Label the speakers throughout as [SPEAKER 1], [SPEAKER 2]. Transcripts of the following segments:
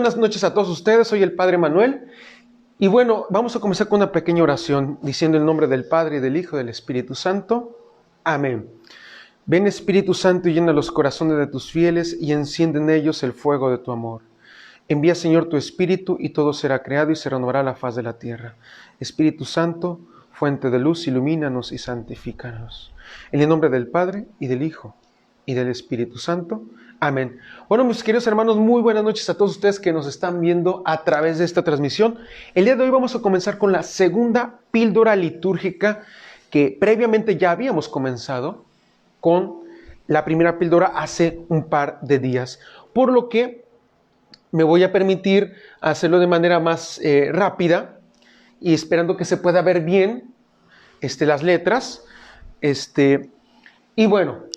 [SPEAKER 1] Buenas noches a todos ustedes, soy el Padre Manuel y bueno, vamos a comenzar con una pequeña oración diciendo el nombre del Padre y del Hijo y del Espíritu Santo. Amén. Ven Espíritu Santo y llena los corazones de tus fieles y enciende en ellos el fuego de tu amor. Envía Señor tu Espíritu y todo será creado y se renovará la faz de la tierra. Espíritu Santo, fuente de luz, ilumínanos y santifícanos. En el nombre del Padre y del Hijo y del Espíritu Santo. Amén. Bueno, mis queridos hermanos, muy buenas noches a todos ustedes que nos están viendo a través de esta transmisión. El día de hoy vamos a comenzar con la segunda píldora litúrgica que previamente ya habíamos comenzado con la primera píldora hace un par de días. Por lo que me voy a permitir hacerlo de manera más rápida y esperando que se pueda ver bien las letras. Y bueno,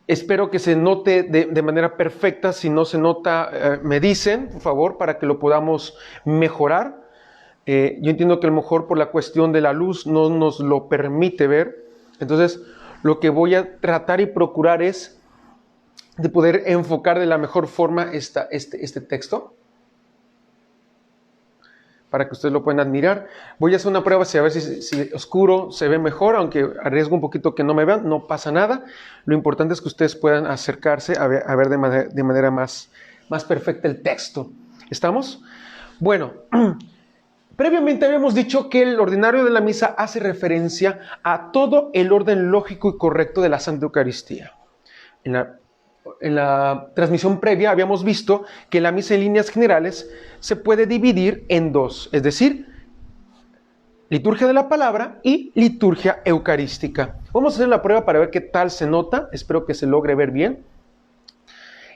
[SPEAKER 1] espero que se note de manera perfecta. Si no se nota, me dicen, por favor, para que lo podamos mejorar. Yo entiendo que a lo mejor por la cuestión de la luz no nos lo permite ver. Entonces, lo que voy a tratar y procurar es de poder enfocar de la mejor forma este texto, para que ustedes lo puedan admirar. Voy a hacer una prueba, a ver si oscuro se ve mejor, aunque arriesgo un poquito que no me vean, no pasa nada. Lo importante es que ustedes puedan acercarse a ver de manera más perfecta el texto. ¿Estamos? Bueno, previamente habíamos dicho que el ordinario de la misa hace referencia a todo el orden lógico y correcto de la Santa Eucaristía. En la transmisión previa habíamos visto que la misa en líneas generales se puede dividir en dos, es decir, liturgia de la palabra y liturgia eucarística. Vamos a hacer la prueba para ver qué tal se nota, espero que se logre ver bien.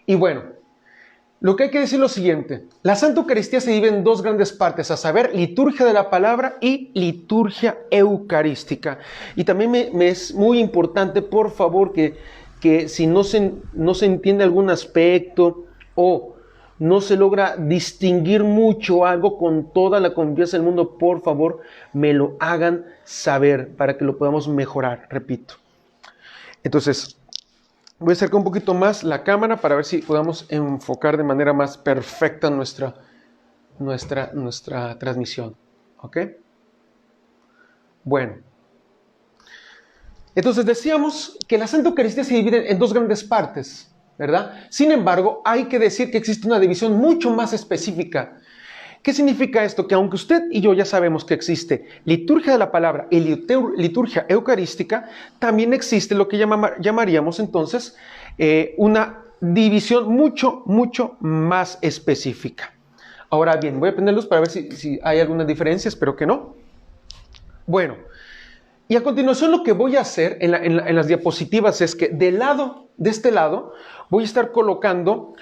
[SPEAKER 1] Y bueno, lo que hay que decir es lo siguiente: la Santa Eucaristía se divide en dos grandes partes, a saber, liturgia de la palabra y liturgia eucarística. Y también me es muy importante, por favor, que si no se entiende algún aspecto o no se logra distinguir mucho algo con toda la confianza del mundo, por favor, me lo hagan saber para que lo podamos mejorar, repito. Entonces, voy a acercar un poquito más la cámara para ver si podamos enfocar de manera más perfecta nuestra transmisión. ¿Ok? Bueno. Entonces decíamos que la Santa Eucaristía se divide en dos grandes partes, ¿verdad? Sin embargo, hay que decir que existe una división mucho más específica. ¿Qué significa esto? Que aunque usted y yo ya sabemos que existe liturgia de la palabra y liturgia eucarística, también existe lo que llamaríamos entonces una división mucho más específica. Ahora bien, voy a prender luz para ver si hay alguna diferencia, espero que no. Bueno. Y a continuación lo que voy a hacer en las diapositivas es que de este lado, voy a estar colocando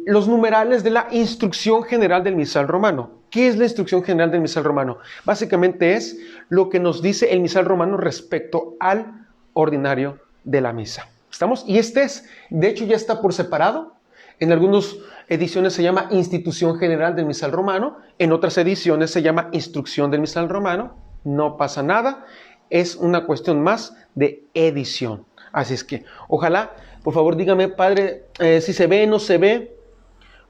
[SPEAKER 1] los numerales de la instrucción general del misal romano. ¿Qué es la instrucción general del misal romano? Básicamente es lo que nos dice el misal romano respecto al ordinario de la misa. ¿Estamos? Y de hecho ya está por separado. En algunas ediciones se llama institución general del misal romano, en otras ediciones se llama instrucción del misal romano. No pasa nada. Es una cuestión más de edición. Así es que, ojalá, por favor, dígame, padre, si se ve o no se ve.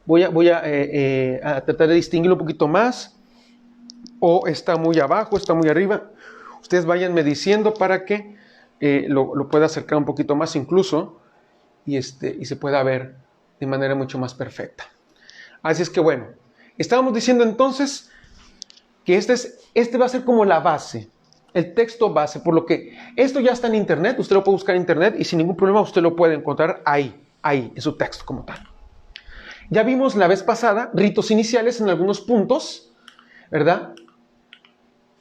[SPEAKER 1] Voy a tratar de distinguirlo un poquito más. O está muy abajo, está muy arriba. Ustedes váyanme diciendo para que lo pueda acercar un poquito más incluso y se pueda ver de manera mucho más perfecta. Así es que, bueno, estábamos diciendo entonces que este va a ser como la base. El texto base, por lo que esto ya está en internet, usted lo puede buscar en internet y sin ningún problema usted lo puede encontrar ahí, en su texto como tal. Ya vimos la vez pasada ritos iniciales en algunos puntos, ¿verdad?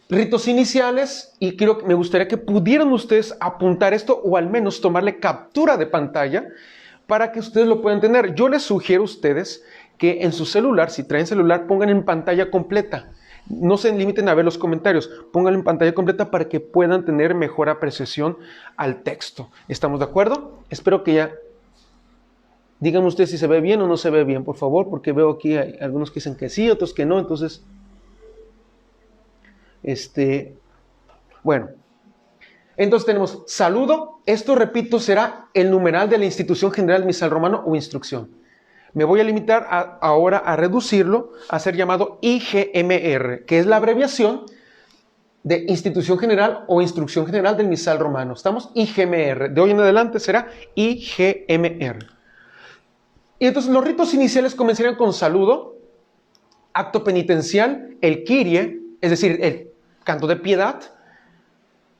[SPEAKER 1] Ritos iniciales, y me gustaría que pudieran ustedes apuntar esto o al menos tomarle captura de pantalla para que ustedes lo puedan tener. Yo les sugiero a ustedes que en su celular, si traen celular, pongan en pantalla completa. No se limiten a ver los comentarios, pónganlo en pantalla completa para que puedan tener mejor apreciación al texto. ¿Estamos de acuerdo? Espero que ya... Díganme ustedes si se ve bien o no se ve bien, por favor, porque veo aquí hay algunos que dicen que sí, otros que no, entonces... Bueno. Entonces tenemos saludo. Esto, repito, será el numeral de la institución general misal romano o instrucción. Me voy a limitar ahora a reducirlo a ser llamado IGMR, que es la abreviación de Institución General o Instrucción General del Misal Romano. ¿Estamos? IGMR. De hoy en adelante será IGMR. Y entonces los ritos iniciales comenzarían con saludo, acto penitencial, el Kyrie, es decir, el canto de piedad,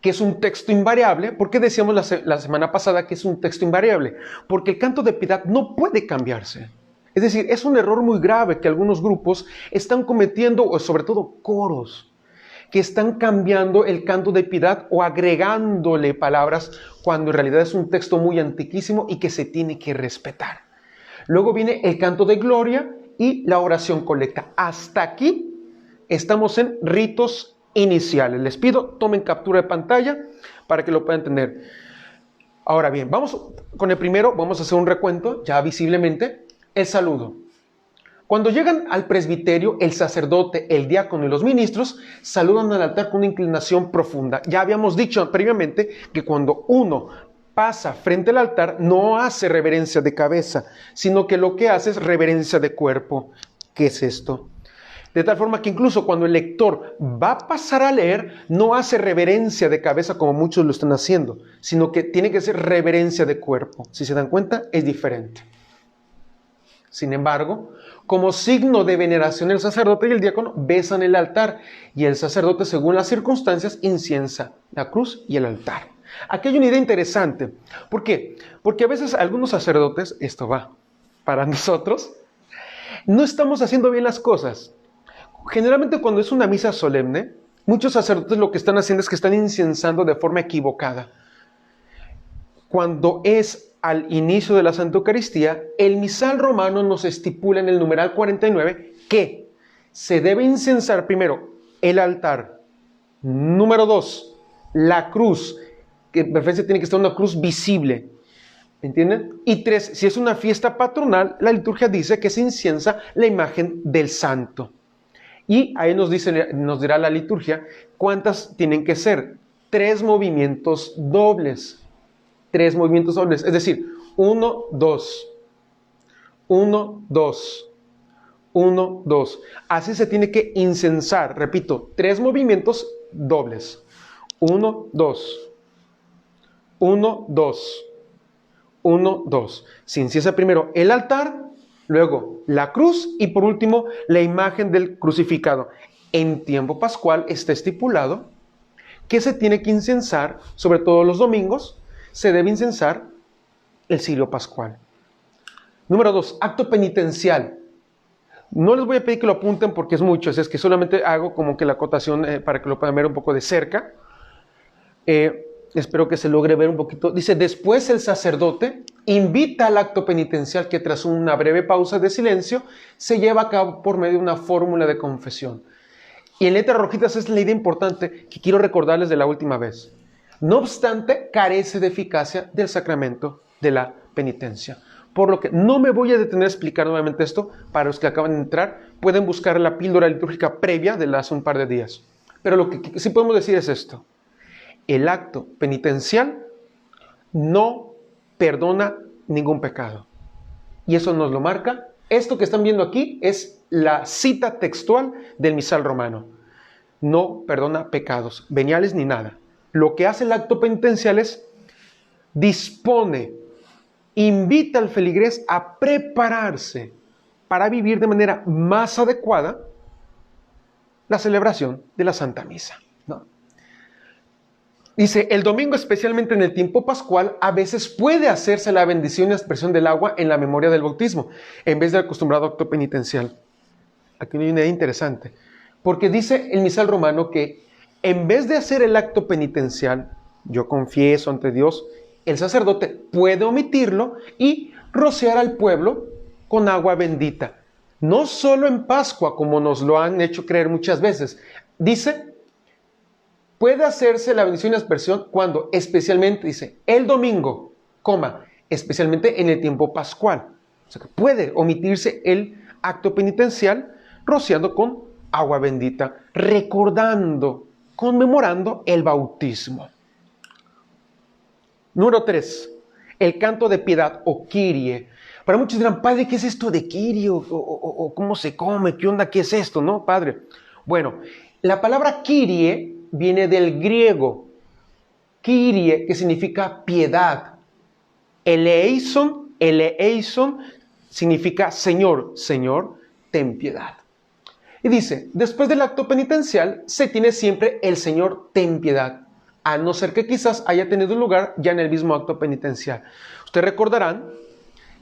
[SPEAKER 1] que es un texto invariable. ¿Por qué decíamos la semana pasada que es un texto invariable? Porque el canto de piedad no puede cambiarse. Es decir, es un error muy grave que algunos grupos están cometiendo, o sobre todo coros, que están cambiando el canto de piedad o agregándole palabras cuando en realidad es un texto muy antiquísimo y que se tiene que respetar. Luego viene el canto de gloria y la oración colecta. Hasta aquí estamos en ritos iniciales. Les pido, tomen captura de pantalla para que lo puedan entender. Ahora bien, vamos con el primero, vamos a hacer un recuento, ya visiblemente, el saludo. Cuando llegan al presbiterio, el sacerdote, el diácono y los ministros saludan al altar con una inclinación profunda. Ya habíamos dicho previamente que cuando uno pasa frente al altar no hace reverencia de cabeza, sino que lo que hace es reverencia de cuerpo. ¿Qué es esto? De tal forma que incluso cuando el lector va a pasar a leer, no hace reverencia de cabeza como muchos lo están haciendo, sino que tiene que ser reverencia de cuerpo. Si se dan cuenta, es diferente. Sin embargo, como signo de veneración, el sacerdote y el diácono besan el altar y el sacerdote, según las circunstancias, inciensa la cruz y el altar. Aquí hay una idea interesante. ¿Por qué? Porque a veces algunos sacerdotes, esto va para nosotros, no estamos haciendo bien las cosas. Generalmente cuando es una misa solemne, muchos sacerdotes lo que están haciendo es que están incensando de forma equivocada. Cuando es al inicio de la Santa Eucaristía, el misal romano nos estipula en el numeral 49 que se debe incensar primero el altar. Número 2, la cruz, que de preferencia tiene que estar una cruz visible. ¿Entienden? Y 3, si es una fiesta patronal, la liturgia dice que se inciensa la imagen del santo. Y ahí nos dirá la liturgia cuántas tienen que ser. 3 movimientos dobles. 3 movimientos dobles, es decir, 1, 2, 1, 2, 1, 2. Así se tiene que incensar, repito, 3 movimientos dobles. 1, 2, 1, 2, 1, 2. Se inciensa primero el altar, luego la cruz y por último la imagen del crucificado. En tiempo pascual está estipulado que se tiene que incensar, sobre todo los domingos, se debe incensar el cirio pascual. Número 2, acto penitencial. No les voy a pedir que lo apunten porque es mucho, es que solamente hago como que la acotación para que lo puedan ver un poco de cerca. Espero que se logre ver un poquito. Dice, después el sacerdote invita al acto penitencial que tras una breve pausa de silencio se lleva a cabo por medio de una fórmula de confesión. Y en letras rojitas es la idea importante que quiero recordarles de la última vez. No obstante, carece de eficacia del sacramento de la penitencia. Por lo que no me voy a detener a explicar nuevamente esto. Para los que acaban de entrar, pueden buscar la píldora litúrgica previa de hace un par de días. Pero lo que sí podemos decir es esto. El acto penitencial no perdona ningún pecado. Y eso nos lo marca. Esto que están viendo aquí es la cita textual del misal romano. No perdona pecados, veniales ni nada. Lo que hace el acto penitencial es dispone, invita al feligrés a prepararse para vivir de manera más adecuada la celebración de la Santa Misa, ¿no? Dice, el domingo, especialmente en el tiempo pascual, a veces puede hacerse la bendición y aspersión del agua en la memoria del bautismo, en vez del acostumbrado acto penitencial. Aquí hay una idea interesante, porque dice el misal romano que en vez de hacer el acto penitencial, yo confieso ante Dios, el sacerdote puede omitirlo y rociar al pueblo con agua bendita. No solo en Pascua, como nos lo han hecho creer muchas veces. Dice, puede hacerse la bendición y aspersión cuando, especialmente, dice, el domingo, especialmente en el tiempo pascual. O sea que puede omitirse el acto penitencial rociando con agua bendita, recordando, conmemorando el bautismo. Número 3, el canto de piedad o Kyrie. Para muchos dirán, Padre, ¿qué es esto de Kyrie? O ¿cómo se come? ¿Qué onda? ¿Qué es esto? ¿No, Padre? Bueno, la palabra Kyrie viene del griego. Kyrie, que significa piedad. Eleison significa Señor. Señor, ten piedad. Y dice, después del acto penitencial, se tiene siempre el Señor, ten piedad. A no ser que quizás haya tenido lugar ya en el mismo acto penitencial. Ustedes recordarán,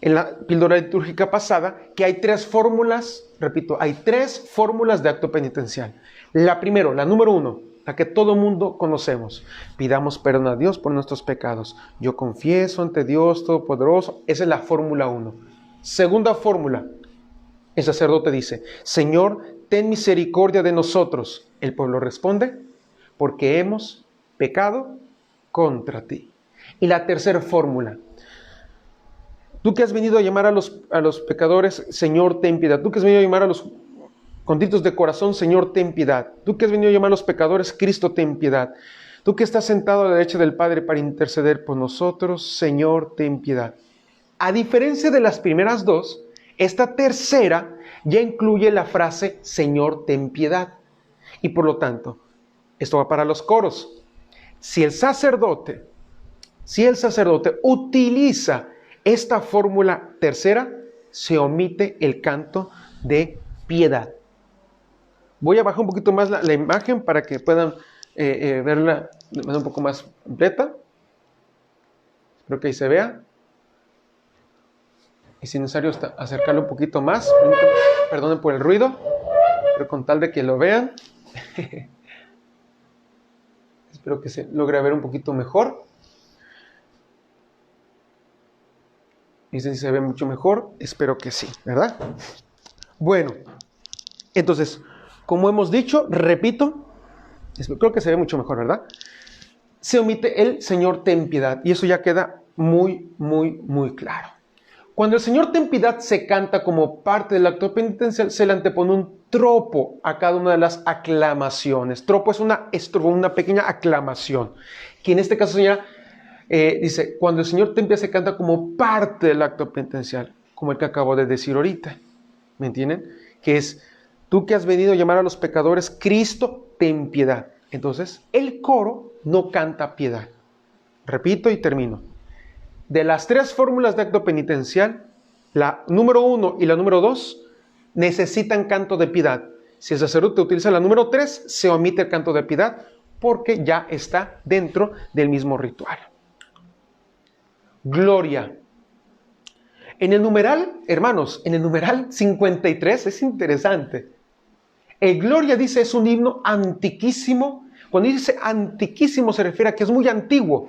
[SPEAKER 1] en la píldora litúrgica pasada, que hay 3 fórmulas, repito, hay 3 fórmulas de acto penitencial. La primera, la número 1, la que todo mundo conocemos. Pidamos perdón a Dios por nuestros pecados. Yo confieso ante Dios Todopoderoso. Esa es la fórmula 1. Segunda fórmula, el sacerdote dice, Señor, ten misericordia de nosotros. El pueblo responde, porque hemos pecado contra ti. Y la tercera fórmula, tú que has venido a llamar a los pecadores, Señor, ten piedad. Tú que has venido a llamar a los contritos de corazón, Señor, ten piedad. Tú que has venido a llamar a los pecadores, Cristo, ten piedad. Tú que estás sentado a la derecha del Padre para interceder por nosotros, Señor, ten piedad. A diferencia de las primeras 2, esta tercera ya incluye la frase, Señor, ten piedad. Y por lo tanto, esto va para los coros. Si el sacerdote utiliza esta fórmula tercera, se omite el canto de piedad. Voy a bajar un poquito más la imagen para que puedan verla de manera un poco más completa. Espero que ahí se vea. Y si es necesario acercarlo un poquito más. Perdonen por el ruido, pero con tal de que lo vean. Espero que se logre ver un poquito mejor. Y si se ve mucho mejor, espero que sí, ¿verdad? Bueno, entonces, como hemos dicho, repito, creo que se ve mucho mejor, ¿verdad? Se omite el Señor, ten piedad. Y eso ya queda muy, muy, muy claro. Cuando el Señor, ten piedad se canta como parte del acto penitencial, se le antepone un tropo a cada una de las aclamaciones. Tropo es una pequeña aclamación, que en este caso dice, cuando el Señor, ten piedad se canta como parte del acto penitencial, como el que acabo de decir ahorita. ¿Me entienden? Que es, tú que has venido a llamar a los pecadores, Cristo, ten piedad. Entonces, el coro no canta piedad. Repito y termino. De las 3 fórmulas de acto penitencial, la número 1 y la número 2 necesitan canto de piedad. Si el sacerdote utiliza la número 3, se omite el canto de piedad porque ya está dentro del mismo ritual. Gloria. En el numeral, hermanos, en el numeral 53 es interesante. El Gloria, dice, es un himno antiquísimo. Cuando dice antiquísimo se refiere a que es muy antiguo,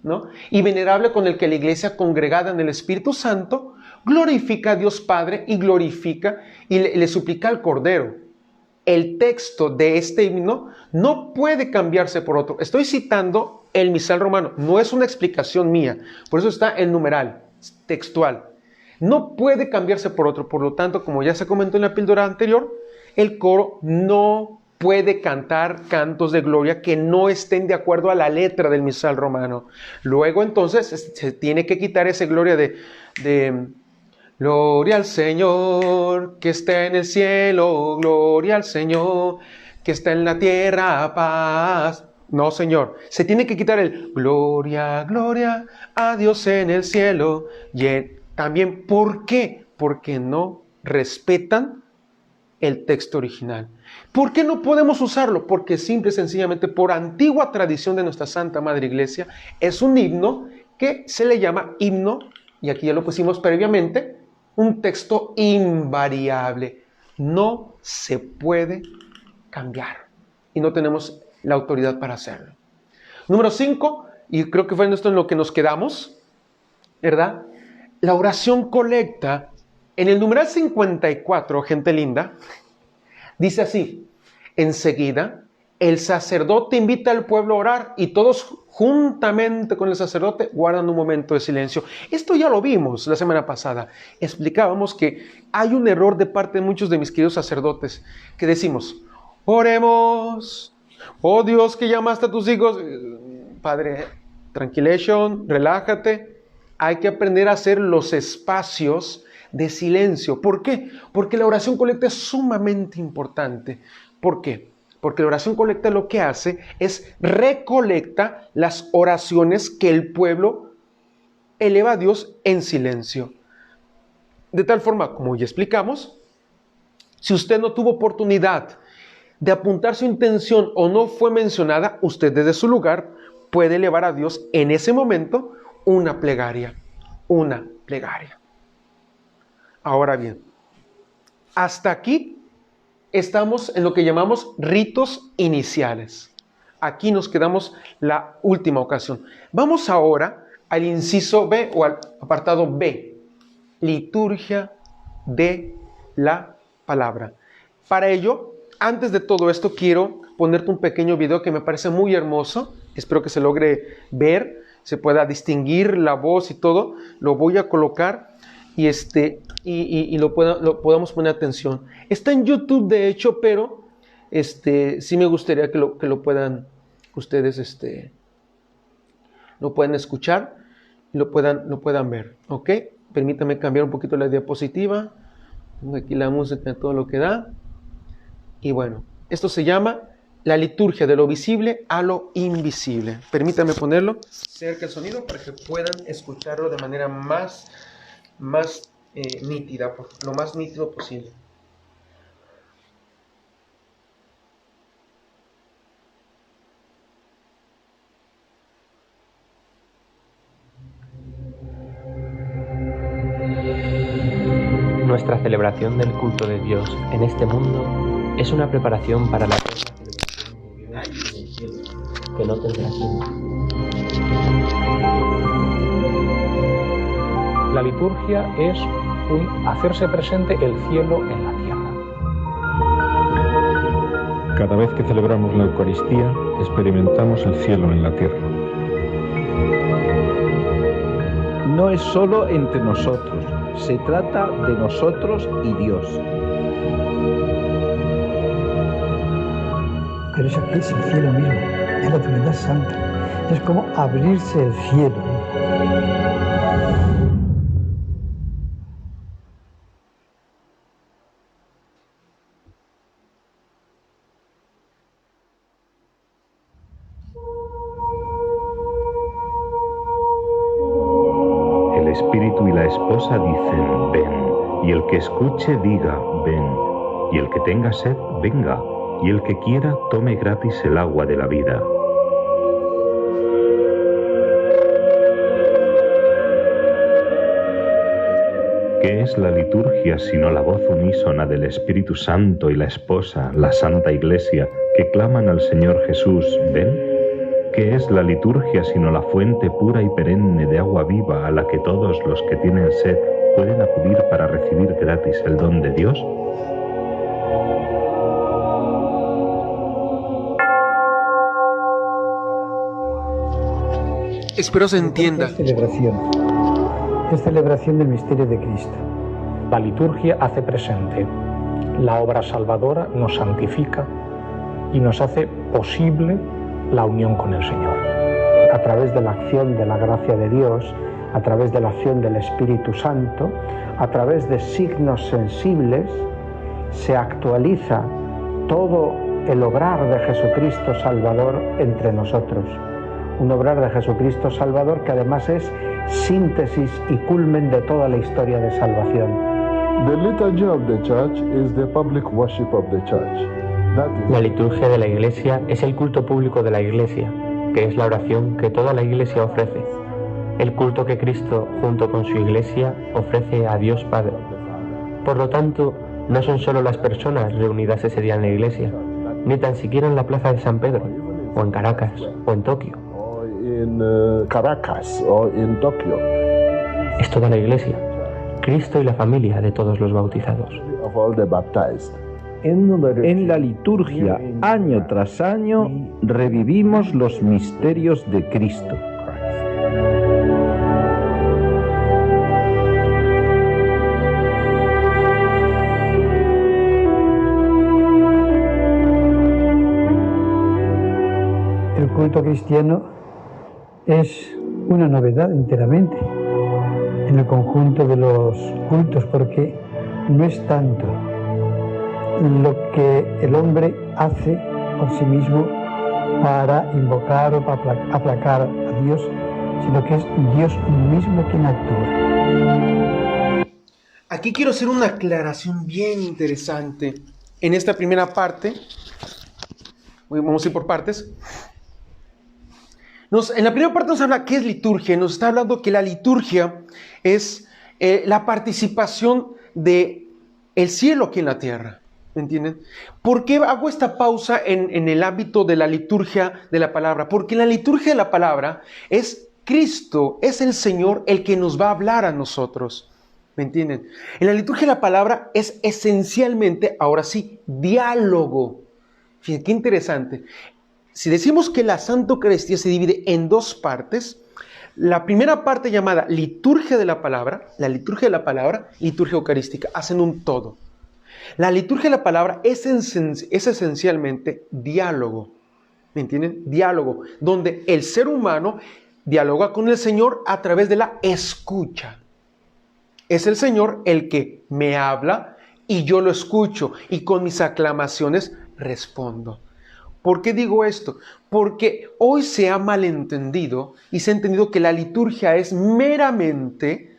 [SPEAKER 1] ¿no? Y venerable, con el que la iglesia congregada en el Espíritu Santo glorifica a Dios Padre y glorifica y le suplica al Cordero. El texto de este himno no puede cambiarse por otro. Estoy citando el misal romano, no es una explicación mía, por eso está el numeral textual. No puede cambiarse por otro, por lo tanto, como ya se comentó en la píldora anterior, el coro no puede cantar cantos de gloria que no estén de acuerdo a la letra del misal romano. Luego entonces se tiene que quitar ese gloria de gloria al Señor que está en el cielo, gloria al Señor que está en la tierra, paz. No, Señor, se tiene que quitar el gloria, gloria a Dios en el cielo. Y también, ¿por qué? Porque no respetan el texto original. ¿Por qué no podemos usarlo? Porque simple y sencillamente, por antigua tradición de nuestra Santa Madre Iglesia, es un himno que se le llama himno, y aquí ya lo pusimos previamente, un texto invariable. No se puede cambiar y no tenemos la autoridad para hacerlo. Número 5, y creo que fue esto en lo que nos quedamos, ¿verdad? La oración colecta, en el numeral 54, gente linda, dice así: enseguida, el sacerdote invita al pueblo a orar y todos juntamente con el sacerdote guardan un momento de silencio. Esto ya lo vimos la semana pasada. Explicábamos que hay un error de parte de muchos de mis queridos sacerdotes que decimos, oremos, oh Dios que llamaste a tus hijos. Padre, tranquilation, relájate. Hay que aprender a hacer los espacios de silencio. ¿Por qué? Porque la oración colecta es sumamente importante. ¿Por qué? Porque la oración colecta lo que hace es recolecta las oraciones que el pueblo eleva a Dios en silencio. De tal forma, como ya explicamos, si usted no tuvo oportunidad de apuntar su intención o no fue mencionada, usted desde su lugar puede elevar a Dios en ese momento una plegaria. Una plegaria. Ahora bien, hasta aquí estamos en lo que llamamos ritos iniciales. Aquí nos quedamos la última ocasión. Vamos ahora al inciso B o al apartado B. Liturgia de la palabra. Para ello, antes de todo esto, quiero ponerte un pequeño video que me parece muy hermoso. Espero que se logre ver, se pueda distinguir la voz y todo. Lo voy a colocar y lo podamos poner atención. Está en YouTube, de hecho, pero sí me gustaría que lo puedan ustedes lo puedan escuchar y lo puedan ver. ¿Ok? Permítame cambiar un poquito la diapositiva. Pongo aquí la música, todo lo que da. Y bueno, esto se llama la liturgia de lo visible a lo invisible. Permítame ponerlo cerca el sonido para que puedan escucharlo de manera más nítida, lo más nítido posible.
[SPEAKER 2] Nuestra celebración del culto de Dios en este mundo es una preparación para la eterna celebración de Dios en el cielo, que no tendrá fin.
[SPEAKER 3] La liturgia es un hacerse presente el cielo en la tierra.
[SPEAKER 4] Cada vez que celebramos la Eucaristía, experimentamos el cielo en la tierra.
[SPEAKER 5] No es solo entre nosotros, se trata de nosotros y Dios.
[SPEAKER 6] Pero es aquí, es el cielo mismo, es la Trinidad Santa, es como abrirse el cielo.
[SPEAKER 7] El espíritu y la esposa dicen, ven, y el que escuche diga, ven, y el que tenga sed, venga, y el que quiera tome gratis el agua de la vida. ¿Qué es la liturgia sino la voz unísona del Espíritu Santo y la esposa, la Santa Iglesia, que claman al Señor Jesús, ven? ¿Qué es la liturgia sino la fuente pura y perenne de agua viva a la que todos los que tienen sed pueden acudir para recibir gratis el don de Dios?
[SPEAKER 1] Espero se entienda.
[SPEAKER 6] Es celebración del misterio de Cristo.
[SPEAKER 3] La liturgia hace presente. La obra salvadora nos santifica y nos hace posible la unión con el Señor. A través de la acción de la gracia de Dios, a través de la acción del Espíritu Santo, a través de signos sensibles, se actualiza todo el obrar de Jesucristo Salvador entre nosotros. Un obrar de Jesucristo Salvador que además es síntesis y culmen de toda la historia de salvación.
[SPEAKER 4] The liturgy of the church is the public worship of the church.
[SPEAKER 2] La liturgia de la Iglesia es el culto público de la Iglesia, que es la oración que toda la Iglesia ofrece. El culto que Cristo, junto con su Iglesia, ofrece a Dios Padre. Por lo tanto, no son solo las personas reunidas ese día en la Iglesia, ni tan siquiera en la plaza de San Pedro, o en Caracas, o en Tokio. Es toda la Iglesia, Cristo y la familia de todos los bautizados.
[SPEAKER 5] En la liturgia, año tras año, revivimos los misterios de Cristo.
[SPEAKER 6] El culto cristiano es una novedad enteramente. en el conjunto de los cultos, porque no es tanto lo que el hombre hace por sí mismo para invocar o para aplacar a Dios, sino que es Dios mismo quien actúa.
[SPEAKER 1] Aquí quiero hacer una aclaración bien interesante. En esta primera parte, vamos a ir por partes. En la primera parte nos habla qué es liturgia. Nos está hablando que la liturgia es la participación de el cielo aquí en la tierra. ¿Me entienden? ¿Por qué hago esta pausa en el ámbito de la liturgia de la palabra? Porque en la liturgia de la palabra es Cristo, es el Señor el que nos va a hablar a nosotros. ¿Me entienden? En la liturgia de la palabra es esencialmente, ahora sí, diálogo. Fíjense, qué interesante. Si decimos que la Santa Eucaristía se divide en dos partes, la primera parte llamada liturgia de la palabra, liturgia eucarística, hacen un todo. La liturgia de la palabra es esencialmente diálogo. ¿Me entienden? Diálogo, donde el ser humano dialoga con el Señor a través de la escucha. Es el Señor el que me habla y yo lo escucho y con mis aclamaciones respondo. ¿Por qué digo esto? Porque hoy se ha malentendido y se ha entendido que la liturgia es meramente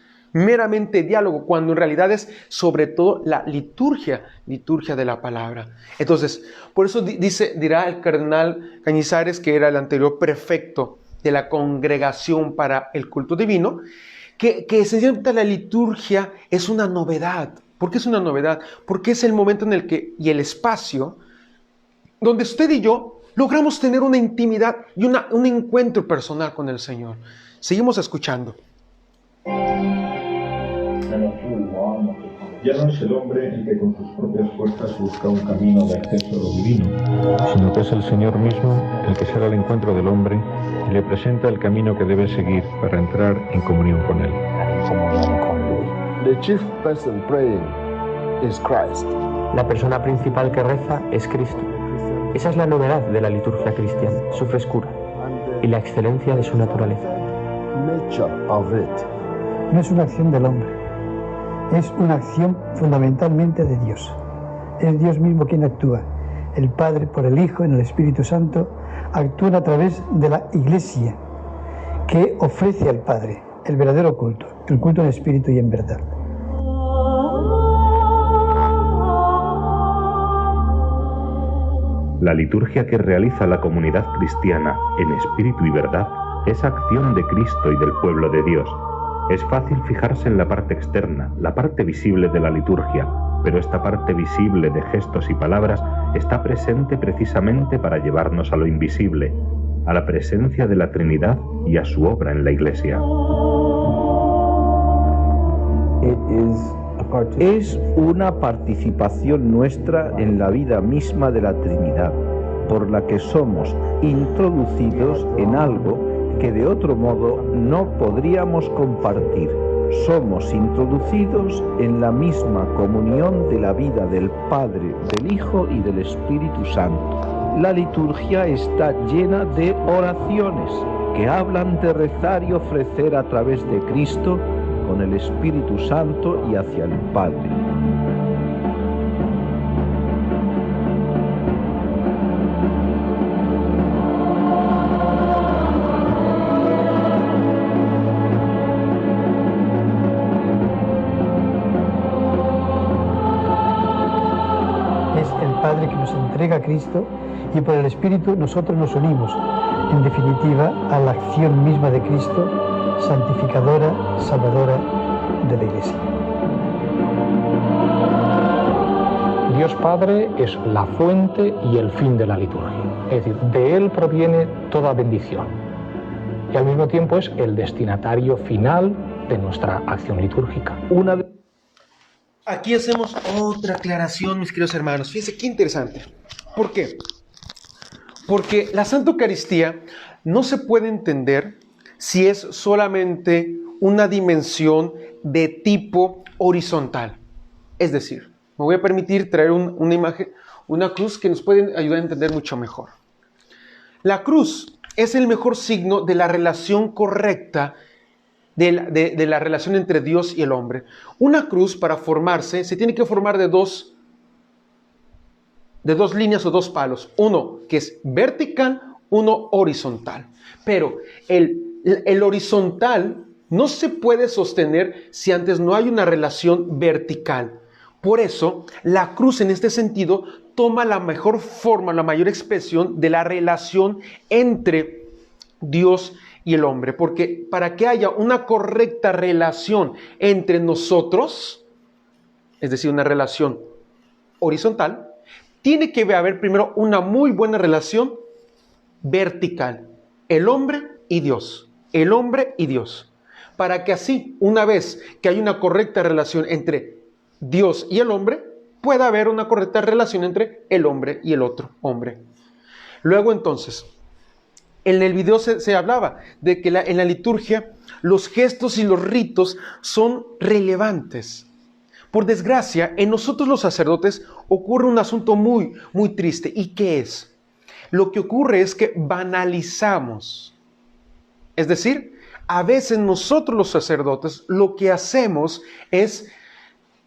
[SPEAKER 1] diálogo, cuando en realidad es sobre todo la liturgia de la palabra. Entonces, por eso dirá el cardenal Cañizares, que era el anterior prefecto de la Congregación para el Culto Divino, que esencialmente la liturgia es una novedad. ¿Por qué es una novedad? Porque es el momento en el que, y el espacio, donde usted y yo logramos tener una intimidad y un encuentro personal con el Señor. Seguimos escuchando.
[SPEAKER 4] Ya no es el hombre el que con sus propias fuerzas busca un camino de acceso a lo divino, sino que es el Señor mismo el que sale al encuentro del hombre y le presenta el camino que debe seguir para entrar en comunión con Él.
[SPEAKER 8] The chief person praying is Christ.
[SPEAKER 2] La persona principal que reza es Cristo. Esa es la novedad de la liturgia cristiana, su frescura y la excelencia de su naturaleza.
[SPEAKER 6] No es una acción del hombre, es una acción fundamentalmente de Dios. Es Dios mismo quien actúa. El Padre, por el Hijo, en el Espíritu Santo, actúan a través de la Iglesia, que ofrece al Padre el verdadero culto, el culto en espíritu y en verdad.
[SPEAKER 7] La liturgia que realiza la comunidad cristiana en espíritu y verdad es acción de Cristo y del pueblo de Dios. Es fácil fijarse en la parte externa, la parte visible de la liturgia, pero esta parte visible de gestos y palabras está presente precisamente para llevarnos a lo invisible, a la presencia de la Trinidad y a su obra en la Iglesia.
[SPEAKER 5] Es una participación nuestra en la vida misma de la Trinidad, por la que somos introducidos en algo que de otro modo no podríamos compartir. Somos introducidos en la misma comunión de la vida del Padre, del Hijo y del Espíritu Santo. La liturgia está llena de oraciones que hablan de rezar y ofrecer a través de Cristo con el Espíritu Santo y hacia el Padre.
[SPEAKER 6] Es el Padre que nos entrega a Cristo y por el Espíritu nosotros nos unimos, en definitiva, a la acción misma de Cristo, santificadora, salvadora de la Iglesia.
[SPEAKER 3] Dios Padre es la fuente y el fin de la liturgia. Es decir, de Él proviene toda bendición. Y al mismo tiempo es el destinatario final de nuestra acción litúrgica.
[SPEAKER 1] Aquí hacemos otra aclaración, mis queridos hermanos. Fíjense qué interesante. ¿Por qué? Porque la Santa Eucaristía no se puede entender si es solamente una dimensión de tipo horizontal. Es decir, me voy a permitir traer una imagen, una cruz que nos puede ayudar a entender mucho mejor. La cruz es el mejor signo de la relación correcta de la relación entre Dios y el hombre. Una cruz, para formarse, se tiene que formar de dos líneas o dos palos. Uno que es vertical, uno horizontal. Pero el horizontal no se puede sostener si antes no hay una relación vertical. Por eso, la cruz en este sentido toma la mejor forma, la mayor expresión de la relación entre Dios y el hombre. Porque para que haya una correcta relación entre nosotros, es decir, una relación horizontal, tiene que haber primero una muy buena relación vertical. El hombre y Dios. El hombre y Dios. Para que así, una vez que hay una correcta relación entre Dios y el hombre, pueda haber una correcta relación entre el hombre y el otro hombre. Luego entonces, en el video se hablaba de que en la liturgia los gestos y los ritos son relevantes. Por desgracia, en nosotros los sacerdotes ocurre un asunto muy, muy triste. ¿Y qué es? Lo que ocurre es que banalizamos. Es decir, a veces nosotros los sacerdotes lo que hacemos es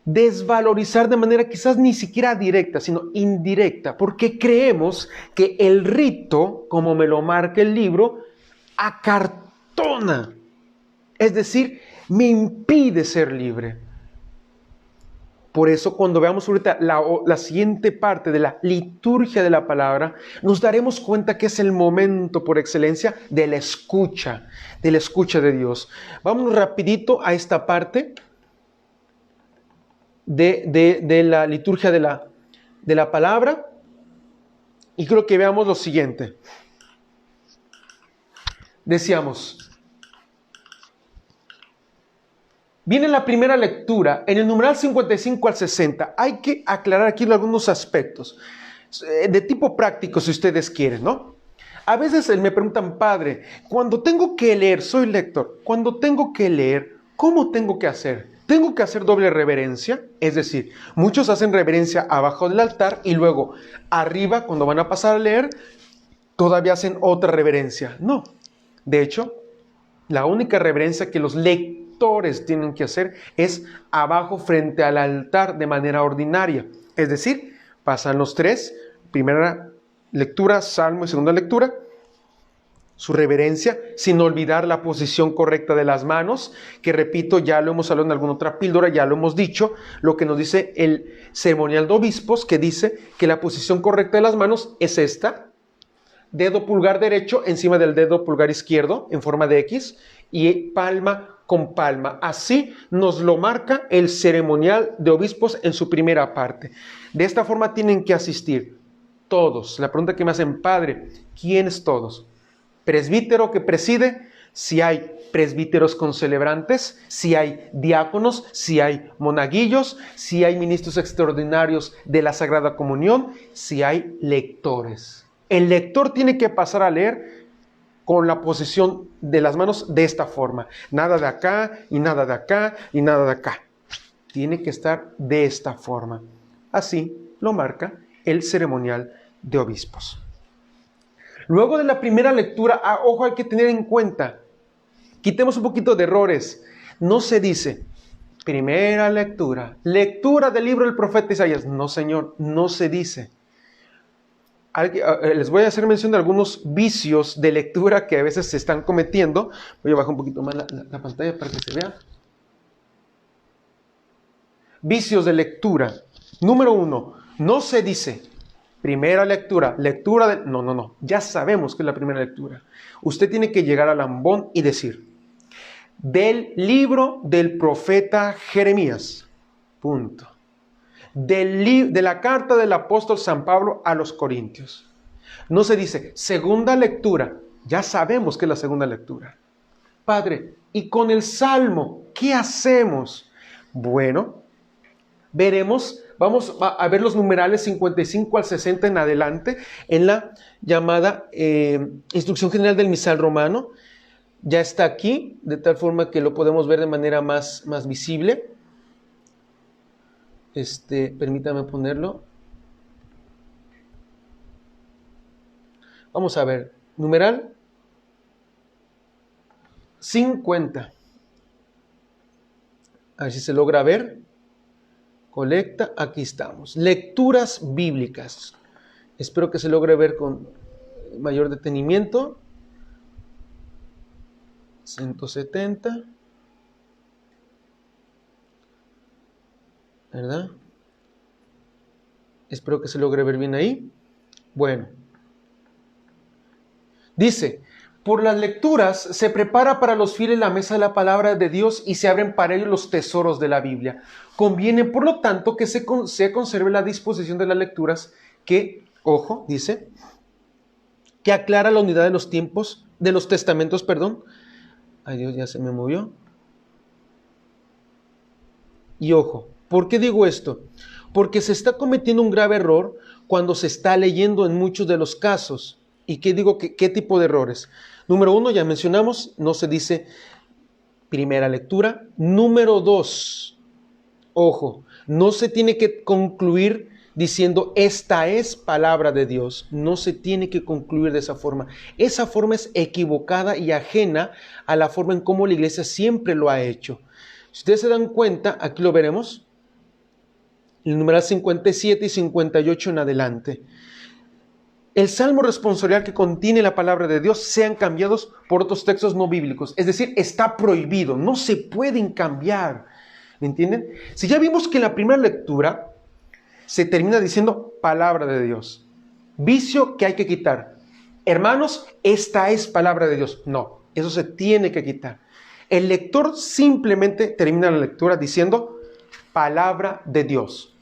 [SPEAKER 1] desvalorizar de manera quizás ni siquiera directa, sino indirecta, porque creemos que el rito, como me lo marca el libro, acartona. Es decir, me impide ser libre. Por eso, cuando veamos ahorita la siguiente parte de la liturgia de la palabra, nos daremos cuenta que es el momento por excelencia de la escucha de Dios. Vamos rapidito a esta parte de la liturgia de la palabra, y creo que veamos lo siguiente. Decíamos, viene la primera lectura, en el numeral 55 al 60. Hay que aclarar aquí algunos aspectos, de tipo práctico si ustedes quieren, ¿no? A veces me preguntan, padre, cuando tengo que leer, soy lector, cuando tengo que leer, ¿cómo tengo que hacer? ¿Tengo que hacer doble reverencia? Es decir, muchos hacen reverencia abajo del altar y luego arriba, cuando van a pasar a leer, todavía hacen otra reverencia. No. De hecho, la única reverencia que los lectores tienen que hacer es abajo frente al altar de manera ordinaria. Es decir, pasan los tres, primera lectura, salmo y segunda lectura, su reverencia, sin olvidar la posición correcta de las manos, que repito, ya lo hemos hablado en alguna otra píldora, ya lo hemos dicho, lo que nos dice el ceremonial de obispos, que dice que la posición correcta de las manos es esta: dedo pulgar derecho encima del dedo pulgar izquierdo en forma de X y palma con palma. Así nos lo marca el ceremonial de obispos en su primera parte. De esta forma tienen que asistir todos. La pregunta que me hacen, padre, ¿quiénes todos? Presbítero que preside, si hay presbíteros concelebrantes, si hay diáconos, si hay monaguillos, si hay ministros extraordinarios de la Sagrada Comunión, si hay lectores. El lector tiene que pasar a leer con la posición de las manos de esta forma. Nada de acá, y nada de acá, y nada de acá. Tiene que estar de esta forma. Así lo marca el ceremonial de obispos. Luego de la primera lectura, ojo, hay que tener en cuenta, quitemos un poquito de errores. No se dice primera lectura, lectura del libro del profeta Isaías. No, señor, no se dice. Les voy a hacer mención de algunos vicios de lectura que a veces se están cometiendo. Voy a bajar un poquito más la pantalla para que se vea. Vicios de lectura. Número 1, no se dice primera lectura, lectura de... No. Ya sabemos que es la primera lectura. Usted tiene que llegar al ambón y decir, del libro del profeta Jeremías. Punto. De la carta del apóstol San Pablo a los Corintios. No se dice segunda lectura. Ya sabemos que es la segunda lectura. Padre, ¿y con el Salmo qué hacemos? Bueno, veremos, vamos a ver los numerales 55 al 60 en adelante, en la llamada Instrucción General del Misal Romano. Ya está aquí, de tal forma que lo podemos ver de manera más visible. Permítame ponerlo. Vamos a ver, numeral 50. A ver si se logra ver. Colecta, aquí estamos. Lecturas bíblicas. Espero que se logre ver con mayor detenimiento. 170. ¿Verdad? Espero que se logre ver bien ahí. Bueno. Dice, por las lecturas se prepara para los fieles la mesa de la palabra de Dios y se abren para ellos los tesoros de la Biblia. Conviene, por lo tanto, que se conserve la disposición de las lecturas que, ojo, dice, que aclara la unidad de los tiempos, de los testamentos, perdón. Ay Dios, ya se me movió. Y ojo, ¿por qué digo esto? Porque se está cometiendo un grave error cuando se está leyendo en muchos de los casos. ¿Y qué digo? ¿Qué tipo de errores? Número 1, ya mencionamos, no se dice primera lectura. Número 2, ojo, no se tiene que concluir diciendo esta es palabra de Dios. No se tiene que concluir de esa forma. Esa forma es equivocada y ajena a la forma en cómo la iglesia siempre lo ha hecho. Si ustedes se dan cuenta, aquí lo veremos, el numeral 57 y 58 en adelante. El salmo responsorial que contiene la palabra de Dios sean cambiados por otros textos no bíblicos. Es decir, está prohibido, no se pueden cambiar. ¿Me entienden? Si ya vimos que en la primera lectura se termina diciendo palabra de Dios. Vicio que hay que quitar. Hermanos, esta es palabra de Dios. No, eso se tiene que quitar. El lector simplemente termina la lectura diciendo palabra de Dios.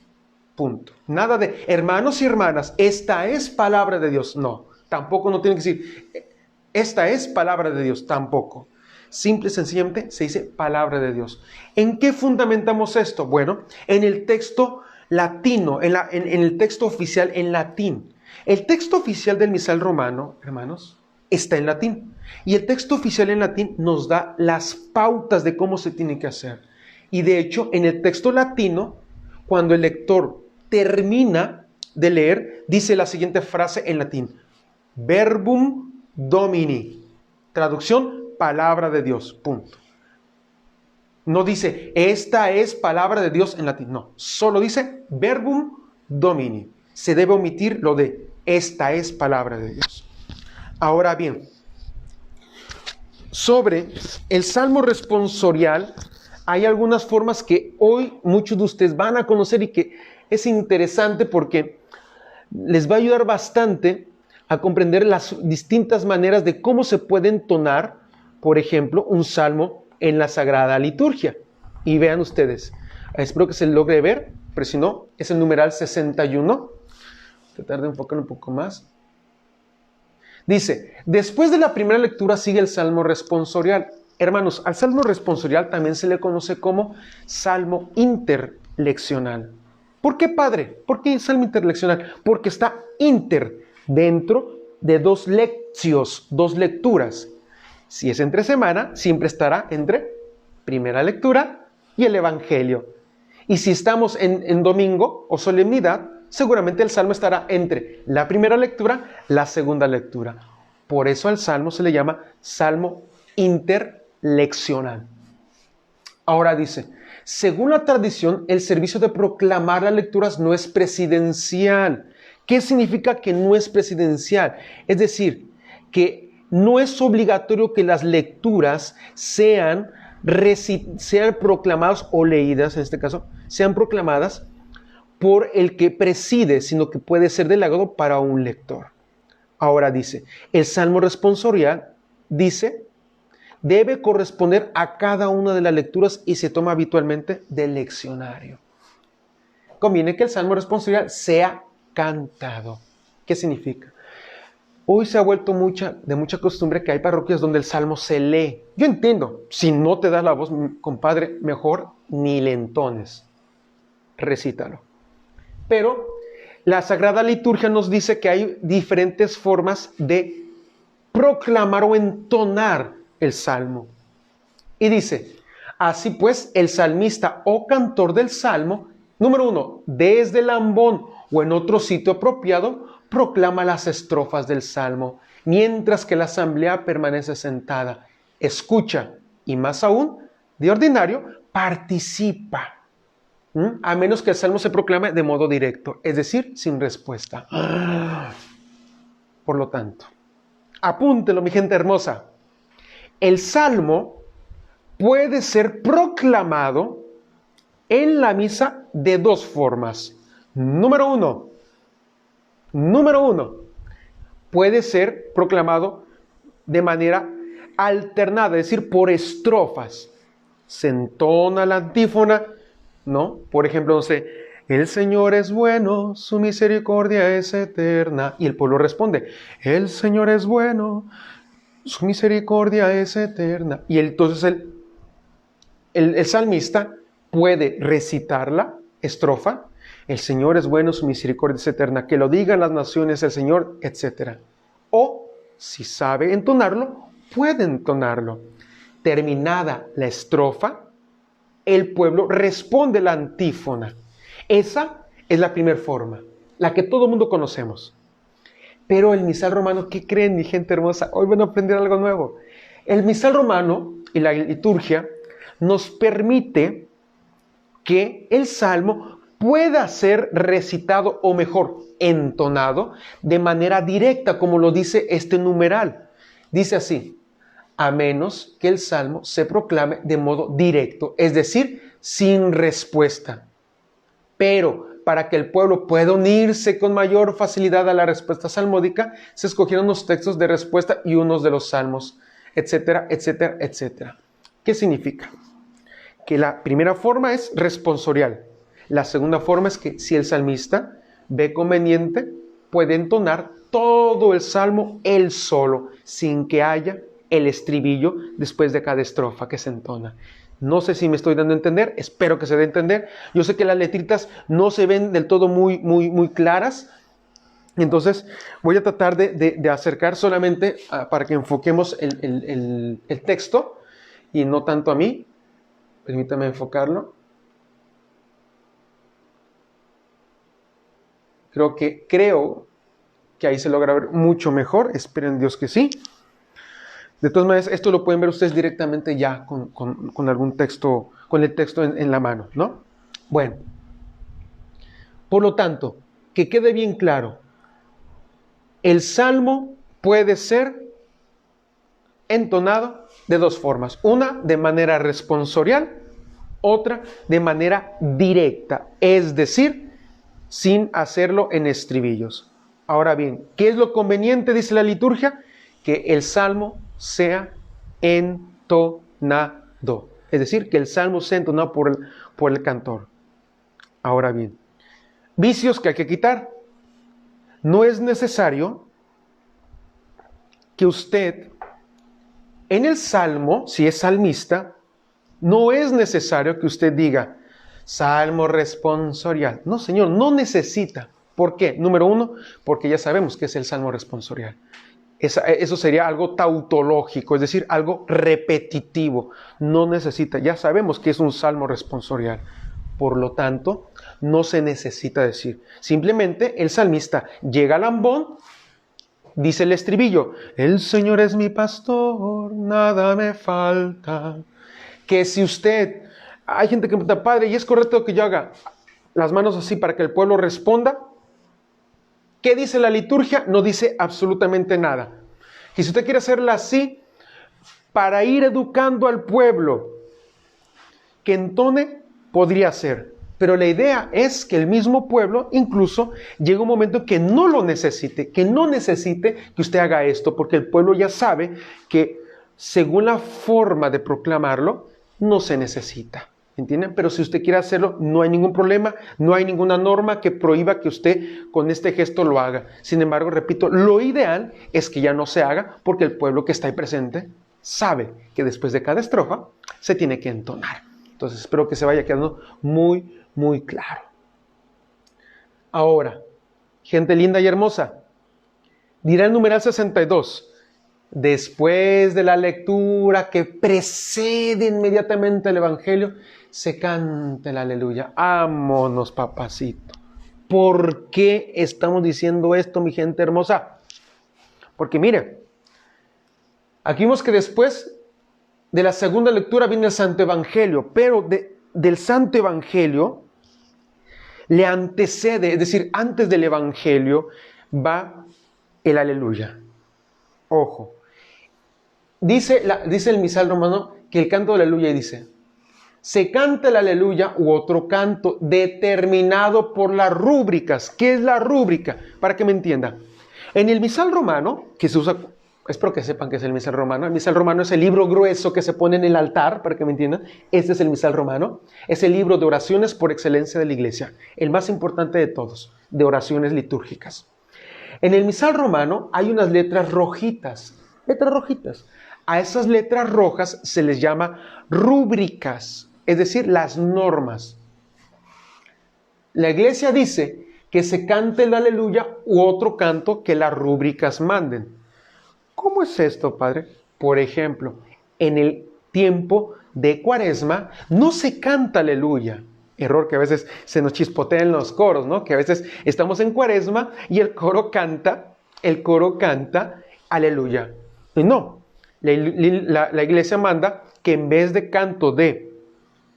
[SPEAKER 1] Punto. Nada de hermanos y hermanas, esta es palabra de Dios. No, tampoco no tiene que decir esta es palabra de Dios, tampoco. Simple y sencillamente se dice palabra de Dios. ¿En qué fundamentamos esto? Bueno, en el texto latino, en el texto oficial en latín. El texto oficial del misal romano, hermanos, está en latín. Y el texto oficial en latín nos da las pautas de cómo se tiene que hacer. Y de hecho, en el texto latino, cuando el lector termina de leer, dice la siguiente frase en latín: Verbum Domini. Traducción, palabra de Dios. Punto. No dice, esta es palabra de Dios en latín. No, solo dice Verbum Domini. Se debe omitir lo de esta es palabra de Dios. Ahora bien, sobre el salmo responsorial, hay algunas formas que hoy muchos de ustedes van a conocer y que es interesante porque les va a ayudar bastante a comprender las distintas maneras de cómo se puede entonar, por ejemplo, un salmo en la Sagrada Liturgia. Y vean ustedes, espero que se logre ver, pero si no, es el numeral 61. Tratar de enfocar un poco más. Dice, después de la primera lectura sigue el salmo responsorial. Hermanos, al salmo responsorial también se le conoce como salmo interleccional. ¿Por qué, padre? ¿Por qué salmo interleccional? Porque está inter, dentro de dos lectios, dos lecturas. Si es entre semana, siempre estará entre primera lectura y el Evangelio. Y si estamos en domingo o solemnidad, seguramente el salmo estará entre la primera lectura, la segunda lectura. Por eso al salmo se le llama salmo interleccional. Ahora dice, según la tradición, el servicio de proclamar las lecturas no es presidencial. ¿Qué significa que no es presidencial? Es decir, que no es obligatorio que las lecturas sean proclamadas o leídas, en este caso, sean proclamadas por el que preside, sino que puede ser delegado para un lector. Ahora dice, el salmo responsorial dice, debe corresponder a cada una de las lecturas y se toma habitualmente del leccionario. Conviene que el salmo responsorial sea cantado. ¿Qué significa? Hoy se ha vuelto de mucha costumbre que hay parroquias donde el salmo se lee. Yo entiendo, si no te da la voz, compadre, mejor ni le entones. Recítalo. Pero la Sagrada Liturgia nos dice que hay diferentes formas de proclamar o entonar el salmo. Y dice, así pues, el salmista o cantor del salmo, número 1, desde el ambón o en otro sitio apropiado, proclama las estrofas del salmo, mientras que la asamblea permanece sentada, escucha y más aún, de ordinario, participa, a menos que el salmo se proclame de modo directo, es decir, sin respuesta. Por lo tanto, apúntelo, mi gente hermosa, el salmo puede ser proclamado en la misa de dos formas. Número uno, puede ser proclamado de manera alternada, es decir, por estrofas. Se entona la antífona, ¿no? Por ejemplo, no sé, el Señor es bueno, su misericordia es eterna. Y el pueblo responde, el Señor es bueno, su misericordia es eterna. Y entonces el salmista puede recitar la estrofa, el Señor es bueno, su misericordia es eterna, que lo digan las naciones, el Señor, etc. O, si sabe entonarlo, puede entonarlo. Terminada la estrofa, el pueblo responde la antífona. Esa es la primera forma, la que todo el mundo conocemos. Pero el misal romano, ¿qué creen, mi gente hermosa? Hoy van a aprender algo nuevo. El misal romano y la liturgia nos permite que el salmo pueda ser recitado, o mejor, entonado, de manera directa, como lo dice este numeral. Dice así, a menos que el salmo se proclame de modo directo, es decir, sin respuesta. Pero para que el pueblo pueda unirse con mayor facilidad a la respuesta salmódica, se escogieron unos textos de respuesta y unos de los salmos, etcétera, etcétera, etcétera. ¿Qué significa? Que la primera forma es responsorial. La segunda forma es que si el salmista ve conveniente, puede entonar todo el salmo él solo, sin que haya el estribillo después de cada estrofa que se entona. No sé si me estoy dando a entender, espero que se dé a entender. Yo sé que las letritas no se ven del todo muy claras, entonces voy a tratar de acercar solamente para que enfoquemos el texto y no tanto a mí. Permítame enfocarlo. Creo que ahí se logra ver mucho mejor, espero en Dios que sí. De todas maneras, esto lo pueden ver ustedes directamente ya con algún texto, con el texto en la mano, ¿no? Bueno, por lo tanto, que quede bien claro, el salmo puede ser entonado de dos formas. Una de manera responsorial, otra de manera directa, es decir, sin hacerlo en estribillos. Ahora bien, ¿qué es lo conveniente, dice la liturgia? Que el salmo sea entonado, es decir, que el salmo sea entonado por el cantor. Ahora bien, vicios que hay que quitar. No es necesario que usted, en el salmo, si es salmista, no es necesario que usted diga, salmo responsorial. No, señor, no necesita. ¿Por qué? Número uno, porque ya sabemos que es el salmo responsorial. Eso sería algo tautológico, es decir, algo repetitivo. No necesita, ya sabemos que es un salmo responsorial. Por lo tanto, no se necesita decir. Simplemente el salmista llega al ambón, dice el estribillo, el Señor es mi pastor, nada me falta. Que si usted, hay gente que me pregunta, padre, ¿y es correcto que yo haga las manos así para que el pueblo responda? ¿Qué dice la liturgia? No dice absolutamente nada. Y si usted quiere hacerla así, para ir educando al pueblo que entone, podría ser. Pero la idea es que el mismo pueblo, incluso, llegue un momento que no lo necesite, que no necesite que usted haga esto, porque el pueblo ya sabe que, según la forma de proclamarlo, no se necesita. ¿Entienden? Pero si usted quiere hacerlo, no hay ningún problema, no hay ninguna norma que prohíba que usted con este gesto lo haga. Sin embargo, repito, lo ideal es que ya no se haga porque el pueblo que está ahí presente sabe que después de cada estrofa se tiene que entonar. Entonces espero que se vaya quedando muy claro. Ahora, gente linda y hermosa, dirá el numeral 62. Después de la lectura que precede inmediatamente al Evangelio, se canta el aleluya. Ámonos, papacito. ¿Por qué estamos diciendo esto, mi gente hermosa? Porque mire, aquí vemos que después de la segunda lectura viene el Santo Evangelio, pero del Santo Evangelio le antecede, es decir, antes del Evangelio va el aleluya. Ojo, dice el misal romano que el canto del aleluya dice, se canta el aleluya u otro canto determinado por las rúbricas. ¿Qué es la rúbrica? Para que me entienda. En el misal romano, que se usa, espero que sepan que es el misal romano. El misal romano es el libro grueso que se pone en el altar, para que me entiendan. Este es el misal romano. Es el libro de oraciones por excelencia de la iglesia. El más importante de todos, de oraciones litúrgicas. En el misal romano hay unas letras rojitas. Letras rojitas. A esas letras rojas se les llama rúbricas, es decir, las normas. La iglesia dice que se cante el aleluya u otro canto que las rúbricas manden. ¿Cómo es esto, padre? Por ejemplo, en el tiempo de Cuaresma no se canta aleluya. Error que a veces se nos chispotea en los coros, ¿no? Que a veces estamos en Cuaresma y el coro canta aleluya. Y no, la iglesia manda que en vez de canto de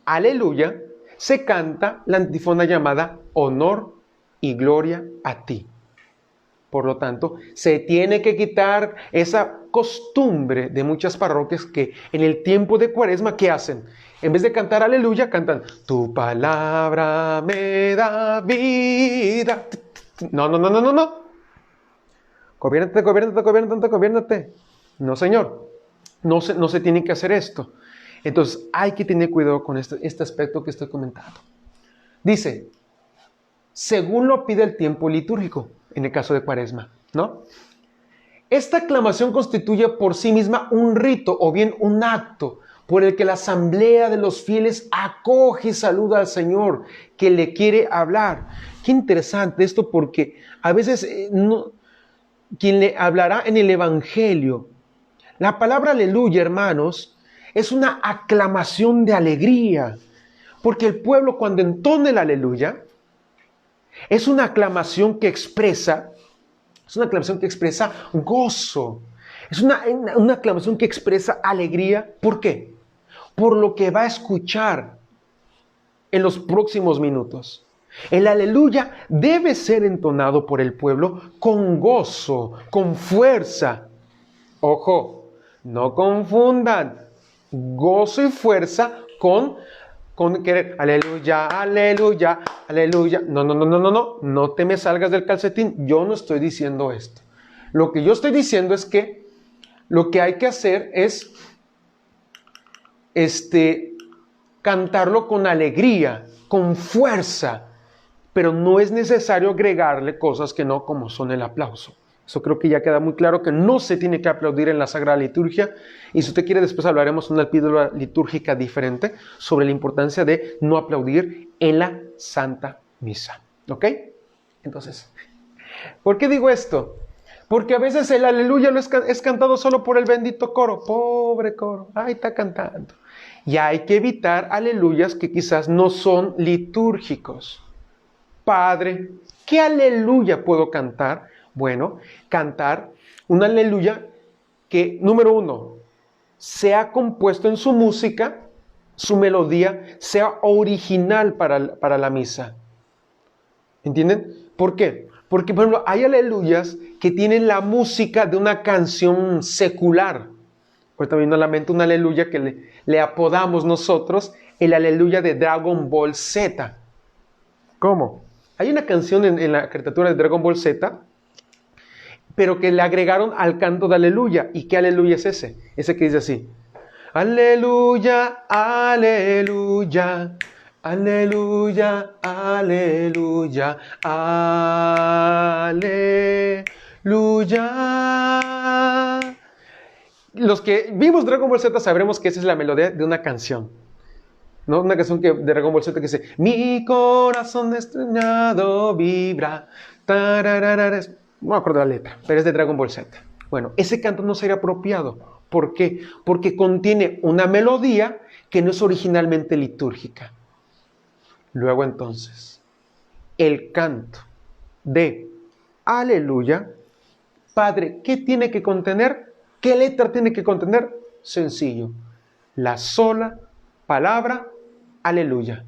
[SPEAKER 1] aleluya, se canta la antífona llamada honor y gloria a ti. Por lo tanto, se tiene que quitar esa costumbre de muchas parroquias que en el tiempo de Cuaresma, ¿qué hacen? En vez de cantar aleluya, cantan tu palabra me da vida. No. Gobiérnate. No, señor. No se tiene que hacer esto. Entonces, hay que tener cuidado con este aspecto que estoy comentando. Dice, según lo pide el tiempo litúrgico, en el caso de Cuaresma, ¿no? Esta aclamación constituye por sí misma un rito o bien un acto por el que la asamblea de los fieles acoge y saluda al Señor que le quiere hablar. Qué interesante esto, porque a veces quien le hablará en el Evangelio, la palabra aleluya, hermanos, es una aclamación de alegría, porque el pueblo cuando entona el aleluya, es una aclamación que expresa gozo, es una aclamación que expresa alegría. ¿Por qué? Por lo que va a escuchar en los próximos minutos. El aleluya debe ser entonado por el pueblo con gozo, con fuerza. Ojo, no confundan gozo y fuerza con querer, aleluya, aleluya, aleluya. No te me salgas del calcetín. Yo no estoy diciendo esto. Lo que yo estoy diciendo es que lo que hay que hacer es cantarlo con alegría, con fuerza, pero no es necesario agregarle cosas que no, como son el aplauso. Eso creo que ya queda muy claro, que no se tiene que aplaudir en la Sagrada Liturgia. Y si usted quiere, después hablaremos una píldora litúrgica diferente sobre la importancia de no aplaudir en la Santa Misa. ¿Ok? Entonces, ¿por qué digo esto? Porque a veces el aleluya es cantado solo por el bendito coro. Pobre coro, ahí está cantando. Y hay que evitar aleluyas que quizás no son litúrgicos. Padre, ¿qué aleluya puedo cantar? Bueno, cantar un aleluya que, número uno, sea compuesto en su música, su melodía, sea original para la misa. ¿Entienden? ¿Por qué? Porque, por ejemplo, hay aleluyas que tienen la música de una canción secular. Ahorita me vino a la mente un aleluya que le apodamos nosotros el aleluya de Dragon Ball Z. ¿Cómo? Hay una canción en la caricatura de Dragon Ball Z, pero que le agregaron al canto de aleluya. ¿Y qué aleluya es ese? Ese que dice así: aleluya, aleluya, aleluya, aleluya, aleluya. Los que vimos Dragon Ball Z sabremos que esa es la melodía de una canción, ¿no? Una canción de Dragon Ball Z que dice: mi corazón estreñado vibra. Tararara. No me acuerdo la letra, pero es de Dragon Ball Z. Bueno, ese canto no sería apropiado. ¿Por qué? Porque contiene una melodía que no es originalmente litúrgica. Luego entonces, el canto de aleluya, Padre, ¿qué tiene que contener? ¿Qué letra tiene que contener? Sencillo. la sola palabra aleluya.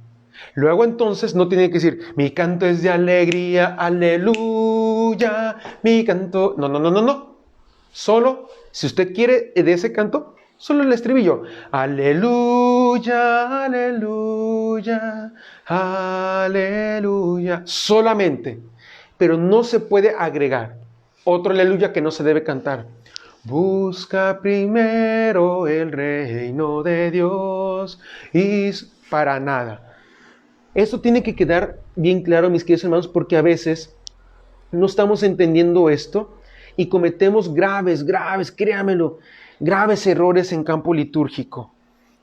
[SPEAKER 1] Luego entonces no tiene que decir, mi canto es de alegría, aleluya, mi canto... No. Solo, si usted quiere de ese canto, solo el estribillo. Aleluya, aleluya, aleluya. Solamente. Pero no se puede agregar otro aleluya que no se debe cantar. Busca primero el reino de Dios y para nada. Esto tiene que quedar bien claro, mis queridos hermanos, porque a veces no estamos entendiendo esto y cometemos graves, créamelo, graves errores en campo litúrgico.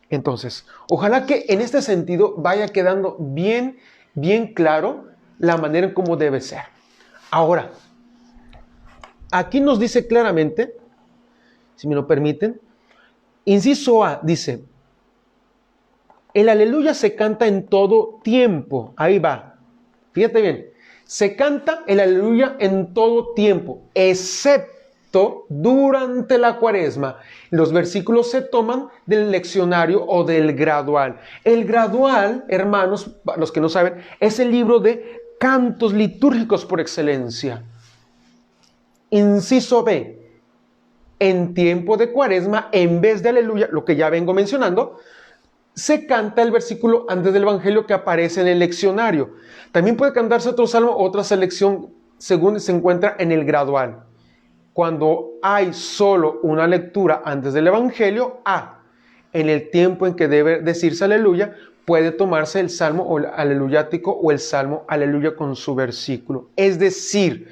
[SPEAKER 1] Entonces, ojalá que en este sentido vaya quedando bien claro la manera en cómo debe ser. Ahora, aquí nos dice claramente, si me lo permiten, inciso A dice, el aleluya se canta en todo tiempo. Ahí va. Fíjate bien. Se canta el aleluya en todo tiempo, excepto durante la cuaresma. Los versículos se toman del leccionario o del gradual. El gradual, hermanos, los que no saben, es el libro de cantos litúrgicos por excelencia. Inciso B. En tiempo de cuaresma, en vez de aleluya, lo que ya vengo mencionando, se canta el versículo antes del Evangelio que aparece en el leccionario. También puede cantarse otro salmo o otra selección según se encuentra en el gradual. Cuando hay solo una lectura antes del Evangelio, en el tiempo en que debe decirse aleluya, puede tomarse el salmo o el aleluyático o el salmo aleluya con su versículo. Es decir,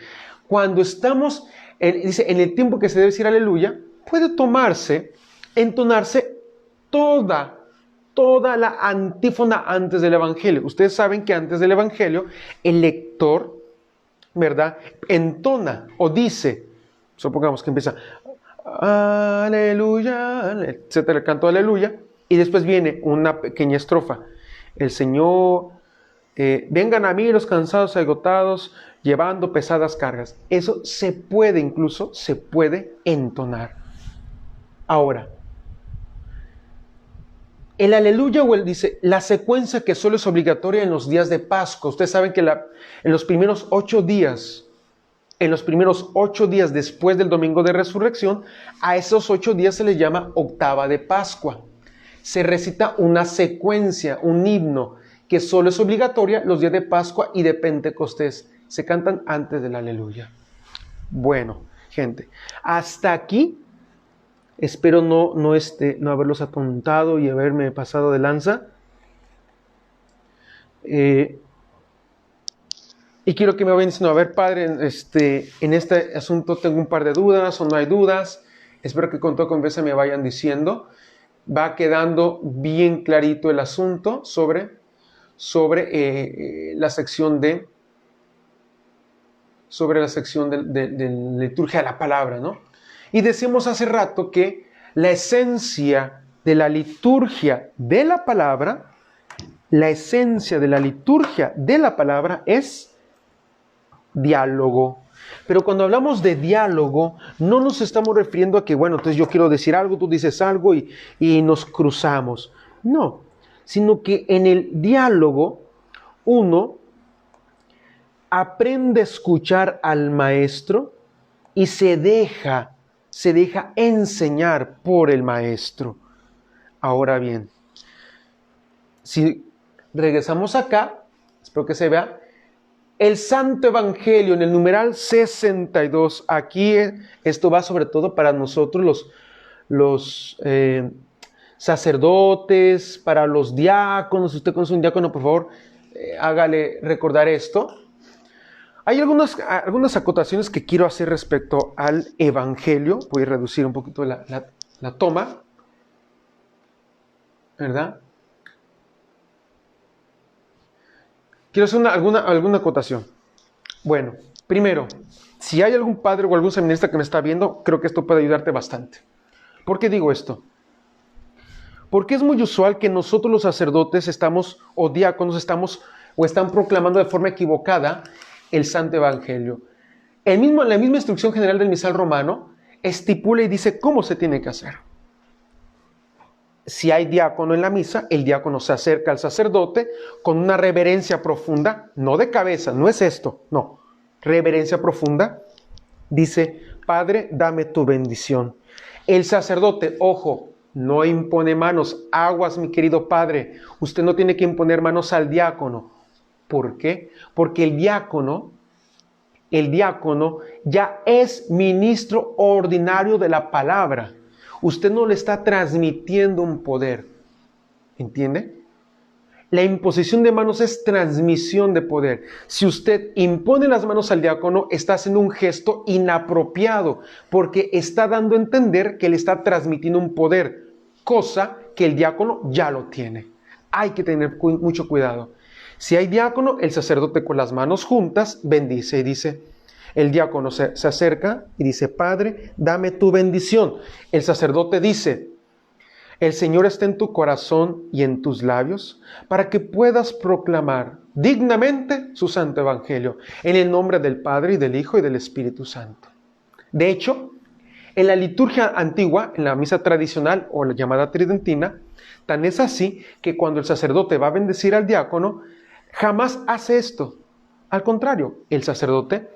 [SPEAKER 1] cuando estamos, dice, en el tiempo que se debe decir aleluya, puede entonarse toda la antífona antes del Evangelio. Ustedes saben que antes del Evangelio el lector, ¿verdad?, entona o dice, supongamos que empieza aleluya, etcétera, el canto aleluya, y después viene una pequeña estrofa. El Señor, vengan a mí los cansados y agotados, llevando pesadas cargas. Eso se puede entonar. Ahora, el aleluya dice, la secuencia que solo es obligatoria en los días de Pascua. Ustedes saben que en los primeros 8 días después del domingo de resurrección, a esos 8 días se les llama octava de Pascua. Se recita una secuencia, un himno, que solo es obligatoria los días de Pascua y de Pentecostés. Se cantan antes del aleluya. Bueno, gente, hasta aquí. Espero no haberlos atontado y haberme pasado de lanza. Y quiero que me vayan diciendo, a ver, padre, en este asunto tengo un par de dudas o no hay dudas. Espero que con toda confianza me vayan diciendo. Va quedando bien clarito el asunto sobre la sección de liturgia de la palabra, ¿no? Y decimos hace rato que la esencia de la liturgia de la palabra, es diálogo. Pero cuando hablamos de diálogo, no nos estamos refiriendo a que, bueno, entonces yo quiero decir algo, tú dices algo y nos cruzamos. No, sino que en el diálogo uno aprende a escuchar al maestro y se deja enseñar por el maestro. Ahora bien, si regresamos acá, espero que se vea, el Santo Evangelio en el numeral 62, aquí esto va sobre todo para nosotros los sacerdotes, para los diáconos. Si usted conoce un diácono, por favor, hágale recordar esto. Hay algunas acotaciones que quiero hacer respecto al Evangelio. Voy a reducir un poquito la toma, ¿verdad? Quiero hacer alguna acotación. Bueno, primero, si hay algún padre o algún seminarista que me está viendo, creo que esto puede ayudarte bastante. ¿Por qué digo esto? Porque es muy usual que nosotros los sacerdotes o diáconos están proclamando de forma equivocada el Santo Evangelio. La misma instrucción general del misal romano estipula y dice cómo se tiene que hacer. si hay diácono en la misa, el diácono se acerca al sacerdote con una reverencia profunda, no de cabeza, no es esto, no, reverencia profunda. Dice, Padre, dame tu bendición. El sacerdote, ojo, no impone manos. Aguas, mi querido padre, usted no tiene que imponer manos al diácono. ¿Por qué? Porque el diácono ya es ministro ordinario de la palabra. Usted no le está transmitiendo un poder. ¿Entiende? La imposición de manos es transmisión de poder. Si usted impone las manos al diácono, está haciendo un gesto inapropiado, porque está dando a entender que le está transmitiendo un poder, cosa que el diácono ya lo tiene. Hay que tener mucho cuidado. Si hay diácono, el sacerdote con las manos juntas bendice y dice, el diácono se acerca y dice, Padre, dame tu bendición. El sacerdote dice, el Señor está en tu corazón y en tus labios para que puedas proclamar dignamente su santo evangelio en el nombre del Padre y del Hijo y del Espíritu Santo. De hecho, en la liturgia antigua, en la misa tradicional o la llamada tridentina, tan es así que cuando el sacerdote va a bendecir al diácono, jamás hace esto. Al contrario, el sacerdote,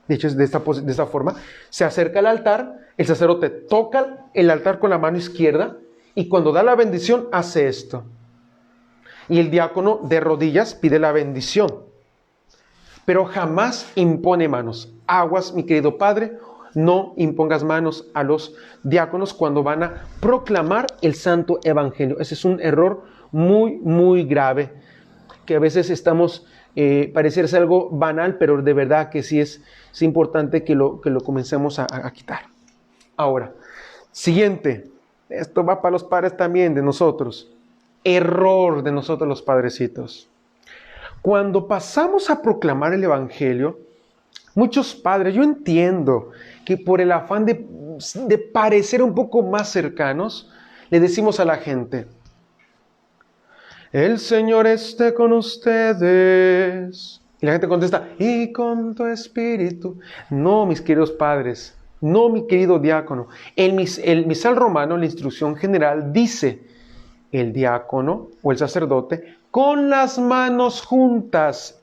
[SPEAKER 1] de hecho es de esta forma, se acerca al altar, el sacerdote toca el altar con la mano izquierda y cuando da la bendición hace esto. Y el diácono de rodillas pide la bendición, pero jamás impone manos. Aguas, mi querido padre, no impongas manos a los diáconos cuando van a proclamar el santo evangelio. Ese es un error muy, muy grave, que a veces pareciera ser algo banal, pero de verdad que sí es importante que lo comencemos a quitar. Ahora, siguiente, esto va para los padres también de nosotros. Error de nosotros los padrecitos. Cuando pasamos a proclamar el evangelio, muchos padres, yo entiendo que por el afán de parecer un poco más cercanos, le decimos a la gente, el Señor esté con ustedes. Y la gente contesta, y con tu espíritu. No, mis queridos padres, no, mi querido diácono. El misal romano, la instrucción general, dice, el diácono o el sacerdote, con las manos juntas,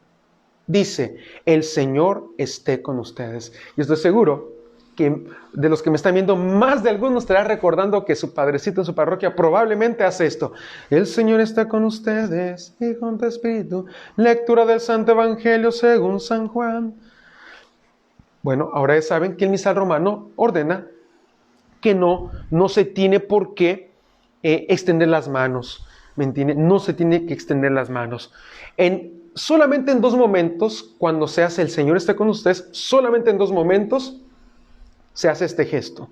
[SPEAKER 1] dice, el Señor esté con ustedes. Y estoy seguro que de los que me están viendo, más de algunos estará recordando que su padrecito en su parroquia probablemente hace esto. El Señor está con ustedes y con tu espíritu. Lectura del Santo Evangelio según San Juan. Bueno, ahora ya saben que el misal romano ordena que no se tiene por qué extender las manos. ¿Me entiende? No se tiene que extender las manos. Solamente en 2 momentos, cuando se hace el Señor está con ustedes, solamente en 2 momentos se hace este gesto.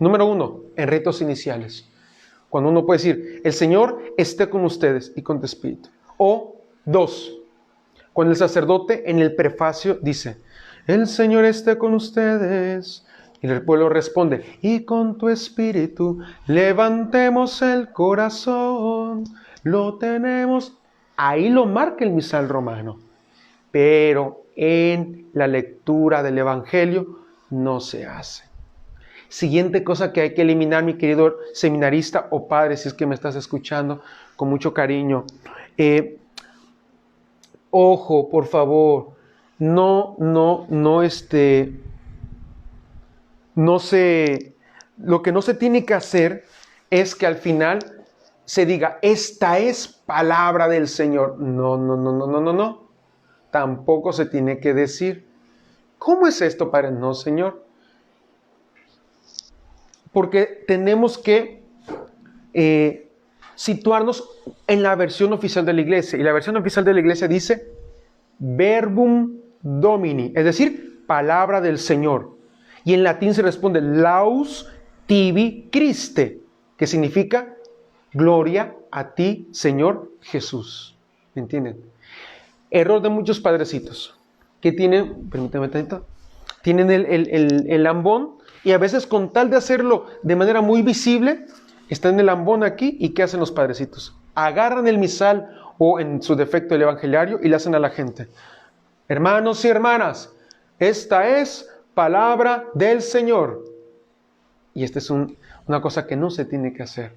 [SPEAKER 1] Número 1, en ritos iniciales. Cuando uno puede decir, el Señor esté con ustedes y con tu espíritu. O 2, cuando el sacerdote en el prefacio dice, el Señor esté con ustedes. Y el pueblo responde, y con tu espíritu levantemos el corazón, lo tenemos. Ahí lo marca el misal romano. Pero en la lectura del Evangelio no se hace. Siguiente cosa que hay que eliminar, mi querido seminarista o padre, si es que me estás escuchando con mucho cariño. Ojo, por favor, lo que no se tiene que hacer es que al final se diga, esta es palabra del Señor. No. Tampoco se tiene que decir. ¿Cómo es esto, Padre? No, Señor. Porque tenemos que situarnos en la versión oficial de la Iglesia. Y la versión oficial de la Iglesia dice, verbum Domini, es decir, palabra del Señor. Y en latín se responde, laus tibi Christe, que significa, gloria a ti, Señor Jesús. ¿Me entienden? Error de muchos padrecitos que tienen, permítame tantito, tienen el lambón y a veces con tal de hacerlo de manera muy visible, está en el lambón aquí y ¿qué hacen los padrecitos? Agarran el misal o en su defecto el evangeliario y le hacen a la gente. Hermanos y hermanas, esta es palabra del Señor. Y esta es una cosa que no se tiene que hacer.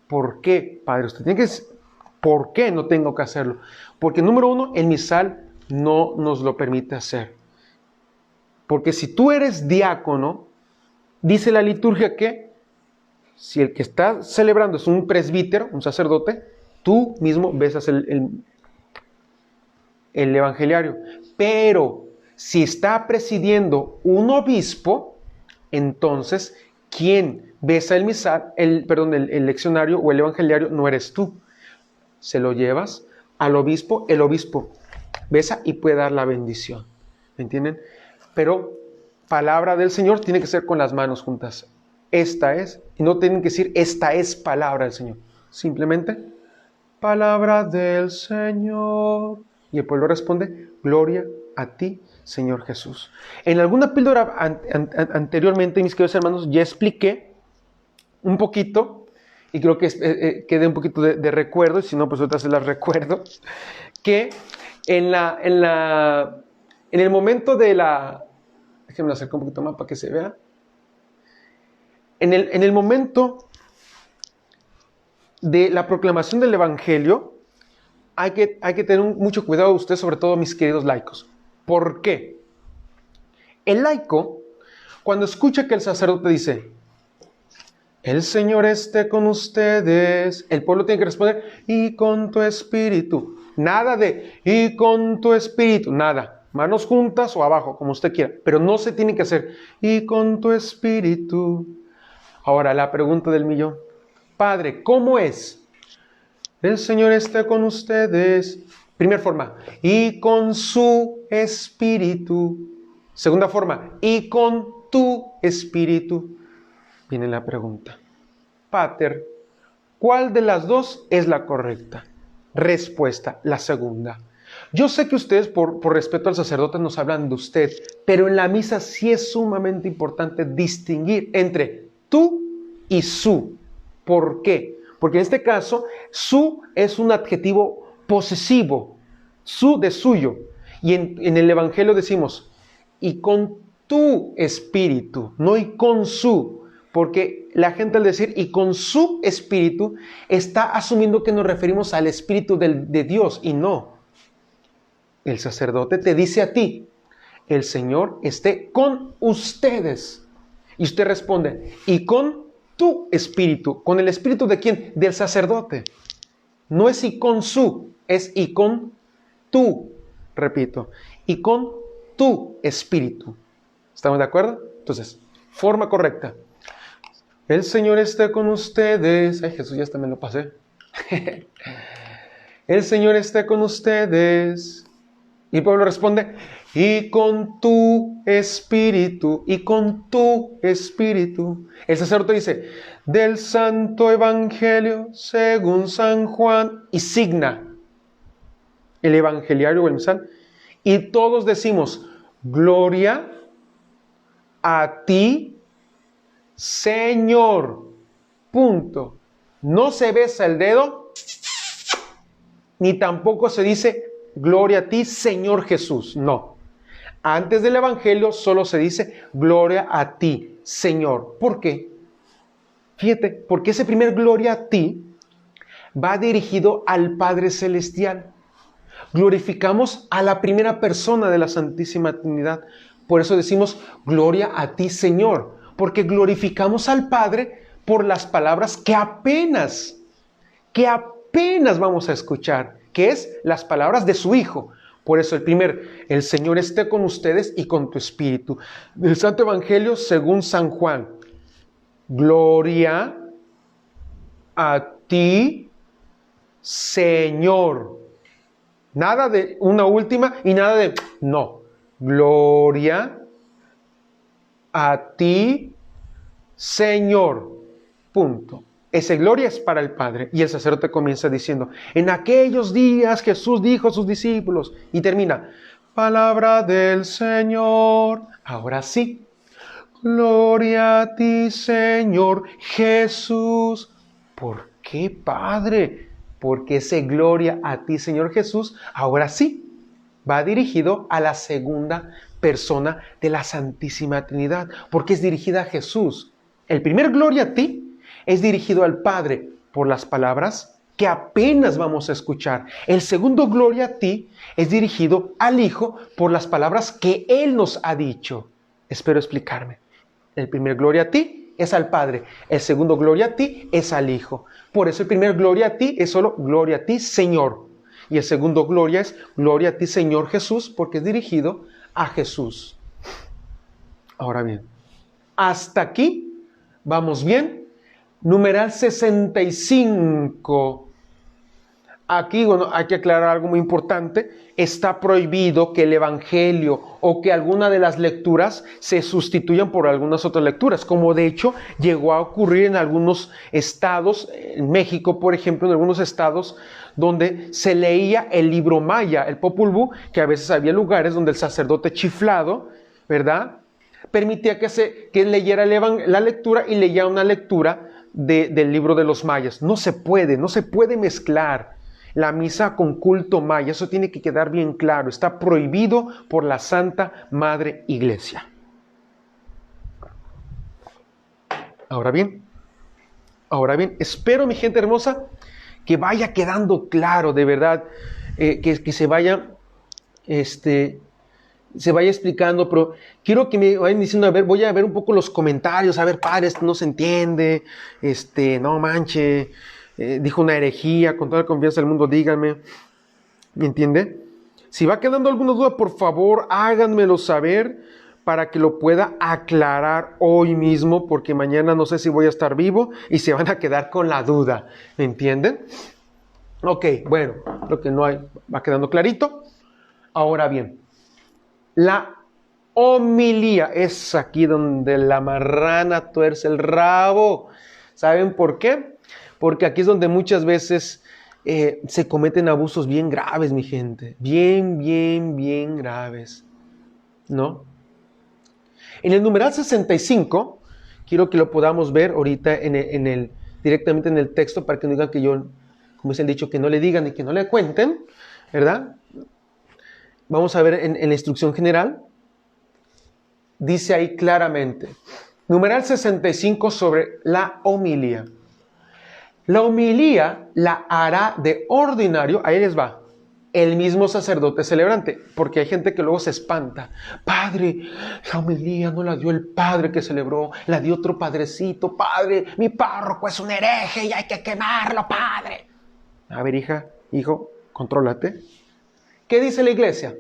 [SPEAKER 1] ¿Por qué, Padre? Usted tiene que decir, ¿por qué no tengo que hacerlo? Porque número uno, el misal no nos lo permite hacer. Porque si tú eres diácono, dice la liturgia que si el que está celebrando es un presbítero, un sacerdote, tú mismo besas el evangeliario. Pero si está presidiendo un obispo, entonces quien besa el misal, el leccionario o el evangeliario no eres tú. Se lo llevas al obispo, el obispo besa y puede dar la bendición. ¿Me entienden? Pero palabra del Señor tiene que ser con las manos juntas. Esta es, y no tienen que decir esta es palabra del Señor. Simplemente, palabra del Señor. Y el pueblo responde, gloria a ti, Señor Jesús. En alguna píldora anteriormente, mis queridos hermanos, ya expliqué un poquito, y creo que quede un poquito de recuerdo, y si no, pues ahorita se las recuerdo, que en el momento de la... Déjenme acercar un poquito más para que se vea. En el momento de la proclamación del Evangelio, hay que tener mucho cuidado ustedes, sobre todo mis queridos laicos. ¿Por qué? El laico, cuando escucha que el sacerdote dice, el Señor esté con ustedes, el pueblo tiene que responder, y con tu espíritu. Nada de, y con tu espíritu, nada. Manos juntas o abajo, como usted quiera. Pero no se tiene que hacer, y con tu espíritu. Ahora, la pregunta del millón. Padre, ¿cómo es? El Señor esté con ustedes. Primera forma, y con su espíritu. Segunda forma, y con tu espíritu. Viene la pregunta. Pater, ¿cuál de las dos es la correcta? Respuesta, la segunda. Yo sé que ustedes, por respeto al sacerdote, nos hablan de usted, pero en la misa sí es sumamente importante distinguir entre tú y su. ¿Por qué? Porque en este caso, su es un adjetivo posesivo, su de suyo. Y en el Evangelio decimos, y con tu espíritu, no y con su. Porque la gente al decir y con su espíritu está asumiendo que nos referimos al espíritu de Dios y no. El sacerdote te dice a ti, el Señor esté con ustedes. Y usted responde, y con tu espíritu. ¿Con el espíritu de quién? Del sacerdote. No es y con su, es y con tu, repito, y con tu espíritu. ¿Estamos de acuerdo? Entonces, forma correcta. El Señor esté con ustedes. Ay, Jesús, ya hasta me lo pasé. El Señor esté con ustedes. Y el pueblo responde, y con tu espíritu, y con tu espíritu. El sacerdote dice, del Santo Evangelio según San Juan, y signa el evangeliario o el misal. Y todos decimos, gloria a ti, Señor. Punto. No se besa el dedo, ni tampoco se dice, gloria a ti, Señor Jesús. No. Antes del Evangelio solo se dice, gloria a ti, Señor. ¿Por qué? Fíjate, porque ese primer gloria a ti va dirigido al Padre Celestial. Glorificamos a la primera persona de la Santísima Trinidad. Por eso decimos, gloria a ti, Señor. Porque glorificamos al Padre por las palabras que apenas vamos a escuchar, que es las palabras de su Hijo. Por eso el Señor esté con ustedes y con tu espíritu. Del Santo Evangelio según San Juan. Gloria a ti, Señor. Nada de una última y nada de no. Gloria a ti, Señor. Punto. Esa gloria es para el Padre. Y el sacerdote comienza diciendo, en aquellos días Jesús dijo a sus discípulos, y termina, palabra del Señor. Ahora sí, gloria a ti, Señor Jesús. ¿Por qué, Padre? Porque ese gloria a ti, Señor Jesús, ahora sí, va dirigido a la segunda persona de la Santísima Trinidad, porque es dirigida a Jesús. El primer gloria a ti es dirigido al Padre, por las palabras que apenas vamos a escuchar. El segundo gloria a ti es dirigido al Hijo por las palabras que Él nos ha dicho. Espero explicarme. El primer gloria a ti es al Padre. El segundo gloria a ti es al Hijo. Por eso el primer gloria a ti es solo gloria a ti, Señor. Y el segundo gloria es gloria a ti, Señor Jesús, porque es dirigido a Jesús. Ahora bien, hasta aquí vamos bien. Numeral 65. Aquí, bueno, hay que aclarar algo muy importante. Está prohibido que el Evangelio o que alguna de las lecturas se sustituyan por algunas otras lecturas, como de hecho llegó a ocurrir en algunos estados, en México, por ejemplo, en algunos estados donde se leía el libro maya, el Popol Vuh, que a veces había lugares donde el sacerdote chiflado, ¿verdad?, permitía que leyera la lectura y leía una lectura del libro de los mayas. No se puede mezclar la misa con culto maya. Eso tiene que quedar bien claro. Está prohibido por la Santa Madre Iglesia. Ahora bien, espero, mi gente hermosa, que vaya quedando claro, de verdad, que se vaya explicando, pero quiero que me vayan diciendo, a ver, voy a ver un poco los comentarios, a ver, padre, esto no se entiende, no manche, dijo una herejía, con toda la confianza del mundo, díganme, ¿me entiende? Si va quedando alguna duda, por favor, háganmelo saber para que lo pueda aclarar hoy mismo, porque mañana no sé si voy a estar vivo y se van a quedar con la duda, ¿me entienden? Ok, bueno, lo que no hay, va quedando clarito. Ahora bien, la homilía es aquí donde la marrana tuerce el rabo. ¿Saben por qué? Porque aquí es donde muchas veces se cometen abusos bien graves, mi gente. Bien graves. ¿No? En el numeral 65, quiero que lo podamos ver ahorita directamente en el texto, para que no digan que yo, como es el dicho, que no le digan y que no le cuenten, ¿verdad? Vamos a ver en la instrucción general. Dice ahí claramente, numeral 65 sobre la homilía. La homilía la hará de ordinario, ahí les va, el mismo sacerdote celebrante, porque hay gente que luego se espanta. Padre, la homilía no la dio el padre que celebró, la dio otro padrecito. Padre, mi párroco es un hereje y hay que quemarlo, padre. A ver, hijo, contrólate. ¿Qué dice la iglesia?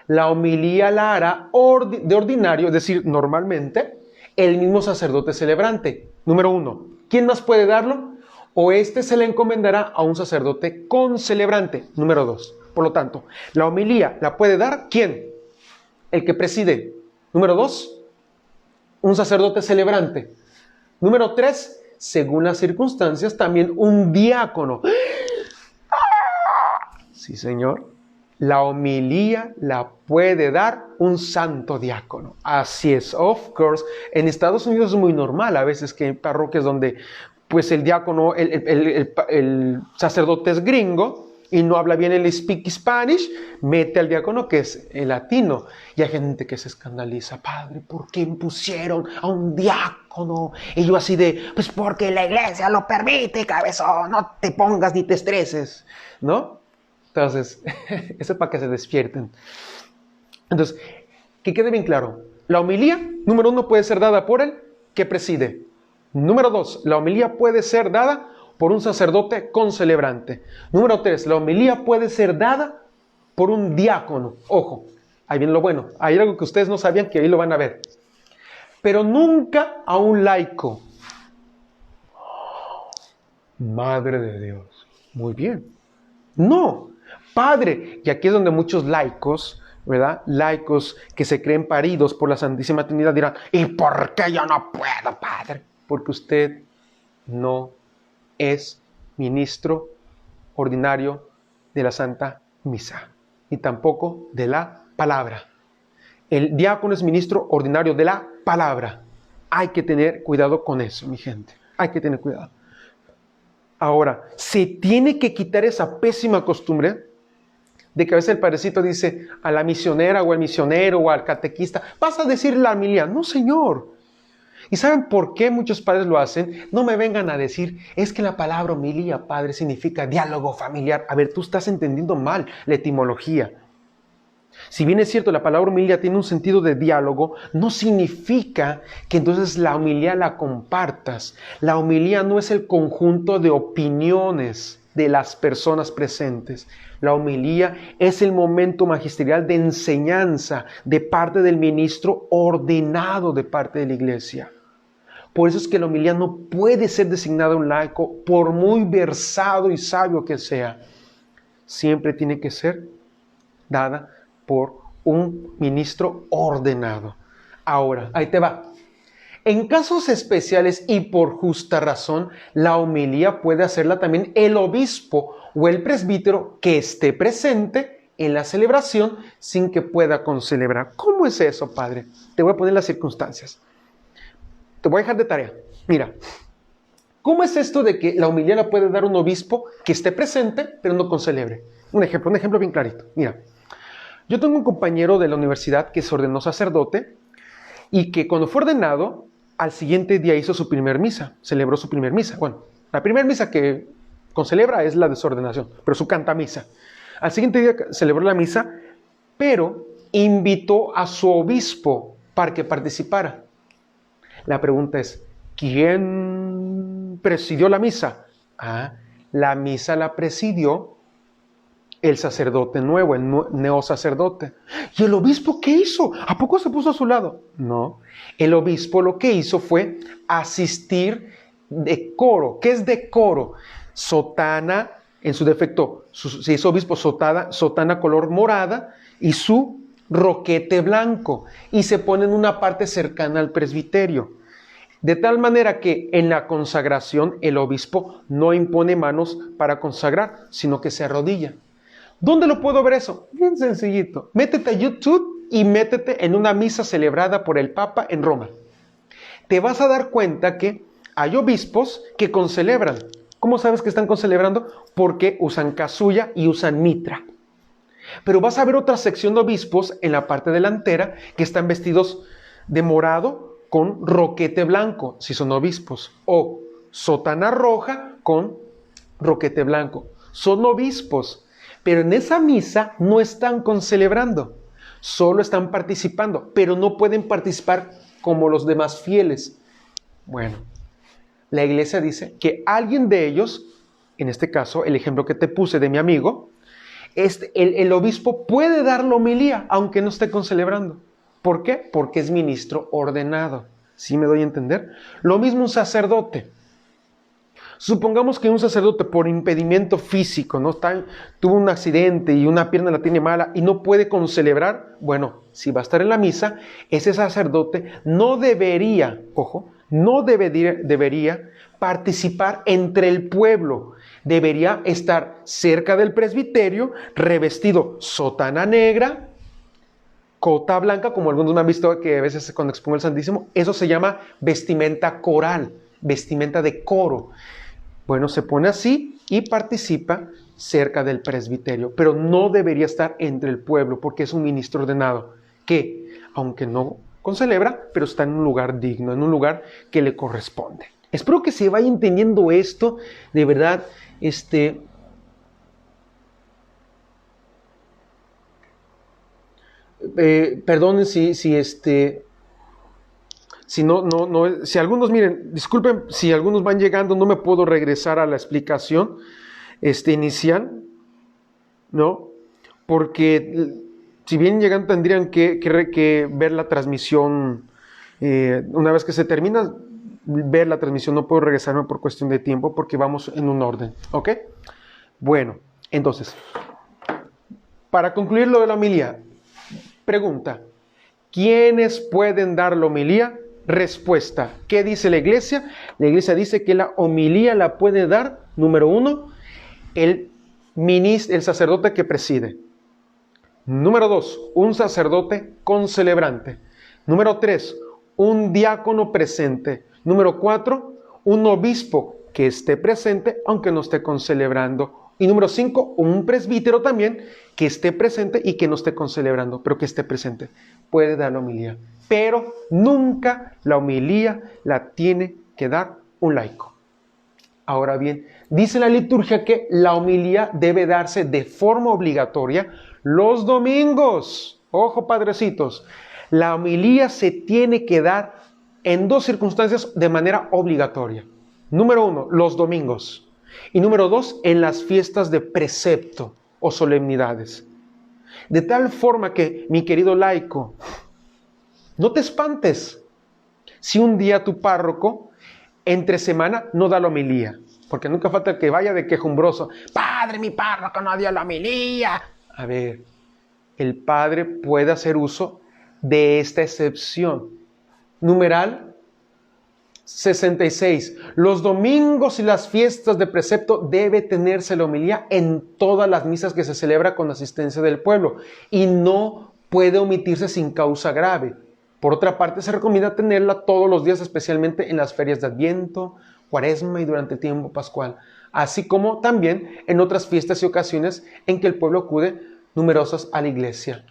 [SPEAKER 1] La homilía la hará de ordinario, es decir, normalmente, el mismo sacerdote celebrante. Número 1. ¿Quién más puede darlo? O se le encomendará a un sacerdote concelebrante. Número 2. Por lo tanto, la homilía la puede dar ¿quién? El que preside. Número 2. Un sacerdote celebrante. Número 3. Según las circunstancias, también un diácono. Sí, señor. La homilía la puede dar un santo diácono. Así es, of course. En Estados Unidos es muy normal a veces que hay parroquias donde pues el diácono, el sacerdote es gringo y no habla bien el speak Spanish, mete al diácono que es el latino. Y hay gente que se escandaliza. Padre, ¿por qué impusieron a un diácono? Y yo así de, pues porque la iglesia lo permite, cabezón, no te pongas ni te estreses, ¿no? Entonces, eso es para que se despierten. Entonces, que quede bien claro. La homilía, número 1, puede ser dada por el que preside. Número 2, la homilía puede ser dada por un sacerdote concelebrante. Número 3, la homilía puede ser dada por un diácono. Ojo, ahí viene lo bueno. Hay algo que ustedes no sabían, que ahí lo van a ver. Pero nunca a un laico. Madre de Dios. Muy bien. No. Padre, y aquí es donde muchos laicos, ¿verdad? Laicos que se creen paridos por la Santísima Trinidad dirán, ¿y por qué yo no puedo, padre? Porque usted no es ministro ordinario de la Santa Misa, y tampoco de la palabra. El diácono es ministro ordinario de la palabra. Hay que tener cuidado con eso, mi gente. Hay que tener cuidado. Ahora, se tiene que quitar esa pésima costumbre de que a veces el padrecito dice a la misionera o al misionero o al catequista, vas a decir la homilía. No, señor. ¿Y saben por qué muchos padres lo hacen? No me vengan a decir, es que la palabra homilía, padre, significa diálogo familiar. A ver, tú estás entendiendo mal la etimología. Si bien es cierto, la palabra homilía tiene un sentido de diálogo, no significa que entonces la homilía la compartas. La homilía no es el conjunto de opiniones de las personas presentes. La homilía es el momento magisterial de enseñanza de parte del ministro ordenado de parte de la iglesia. Por eso es que la homilía no puede ser designada a un laico, por muy versado y sabio que sea. Siempre tiene que ser dada por un ministro ordenado. Ahora, ahí te va. En casos especiales y por justa razón, la homilía puede hacerla también el obispo o el presbítero que esté presente en la celebración sin que pueda concelebrar. ¿Cómo es eso, padre? Te voy a poner las circunstancias. Te voy a dejar de tarea. Mira, ¿cómo es esto de que la homilía la puede dar un obispo que esté presente pero no concelebre? Un ejemplo bien clarito. Mira, yo tengo un compañero de la universidad que se ordenó sacerdote y que cuando fue ordenado, al siguiente día hizo su primer misa, celebró su primer misa. Bueno, la primera misa que concelebra es la de su ordenación, pero su cantamisa. Al siguiente día celebró la misa, pero invitó a su obispo para que participara. La pregunta es, ¿quién presidió la misa? La misa la presidió el sacerdote nuevo, el neosacerdote. ¿Y el obispo qué hizo? ¿A poco se puso a su lado? No. El obispo lo que hizo fue asistir de coro. ¿Qué es de coro? Sotana, en su defecto, si es obispo, sotana color morada y su roquete blanco. Y se pone en una parte cercana al presbiterio. De tal manera que en la consagración el obispo no impone manos para consagrar, sino que se arrodilla. ¿Dónde lo puedo ver eso? Bien sencillito. Métete a YouTube y métete en una misa celebrada por el Papa en Roma. Te vas a dar cuenta que hay obispos que concelebran. ¿Cómo sabes que están concelebrando? Porque usan casulla y usan mitra. Pero vas a ver otra sección de obispos en la parte delantera que están vestidos de morado con roquete blanco, si son obispos. O sotana roja con roquete blanco. Son obispos. Pero en esa misa no están concelebrando, solo están participando, pero no pueden participar como los demás fieles. Bueno, la iglesia dice que alguien de ellos, en este caso, el ejemplo que te puse de mi amigo, el obispo puede dar la homilía, aunque no esté concelebrando. ¿Por qué? Porque es ministro ordenado. ¿Sí me doy a entender? Lo mismo un sacerdote. Supongamos que un sacerdote por impedimento físico, ¿no? Tuvo un accidente y una pierna la tiene mala y no puede concelebrar. Bueno, si va a estar en la misa, ese sacerdote no debería participar entre el pueblo. Debería estar cerca del presbiterio, revestido sotana negra, cota blanca, como algunos me han visto que a veces cuando expongo el Santísimo, eso se llama vestimenta coral, vestimenta de coro. Bueno, se pone así y participa cerca del presbiterio, pero no debería estar entre el pueblo porque es un ministro ordenado que, aunque no concelebra, pero está en un lugar digno, en un lugar que le corresponde. Espero que se vaya entendiendo esto, de verdad, perdonen si algunos, miren, disculpen, si algunos van llegando, no me puedo regresar a la explicación inicial, ¿no? Porque si bien llegan tendrían que ver la transmisión, una vez que se termina, ver la transmisión, no puedo regresarme por cuestión de tiempo porque vamos en un orden, ¿ok? Bueno, entonces, para concluir lo de la homilía, pregunta, ¿quiénes pueden dar la homilía? Respuesta, ¿qué dice la iglesia? La iglesia dice que la homilía la puede dar, número 1, el sacerdote que preside. Número 2, un sacerdote concelebrante. Número 3, un diácono presente. Número 4, un obispo que esté presente aunque no esté concelebrando. Y número 5, un presbítero también que esté presente y que no esté concelebrando, pero que esté presente. Puede dar la homilía. pero nunca la homilía la tiene que dar un laico. Ahora bien, dice la liturgia que la homilía debe darse de forma obligatoria los domingos. Ojo, padrecitos, la homilía se tiene que dar en dos circunstancias de manera obligatoria. Número 1, los domingos. Y número 2, en las fiestas de precepto o solemnidades. De tal forma que, mi querido laico, no te espantes si un día tu párroco entre semana no da la homilía, porque nunca falta el que vaya de quejumbroso. Padre, mi párroco no dio la homilía. A ver, el padre puede hacer uso de esta excepción. Numeral 66. Los domingos y las fiestas de precepto debe tenerse la homilía en todas las misas que se celebra con asistencia del pueblo y no puede omitirse sin causa grave. Por otra parte, se recomienda tenerla todos los días, especialmente en las ferias de Adviento, Cuaresma y durante el tiempo pascual, así como también en otras fiestas y ocasiones en que el pueblo acude numerosas a la iglesia.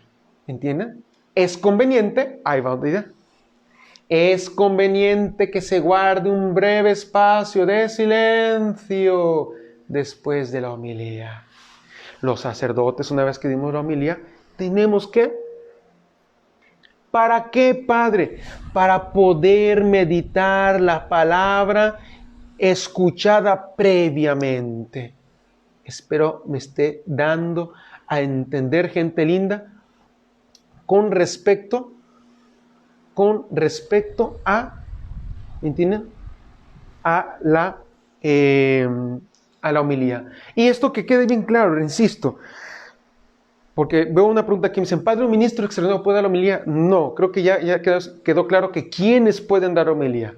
[SPEAKER 1] ¿Entienden? Es conveniente, ahí va otra idea, es conveniente que se guarde un breve espacio de silencio después de la homilía. Los sacerdotes, una vez que dimos la homilía, tenemos que... ¿Para qué, Padre? Para poder meditar la palabra escuchada previamente. Espero me esté dando a entender, gente linda, con respecto a, ¿entienden? A la homilía. Y esto que quede bien claro, insisto, porque veo una pregunta que me dicen, ¿Padre, un ministro extraordinario puede dar la homilía? No, creo que ya quedó claro que ¿quiénes pueden dar homilía?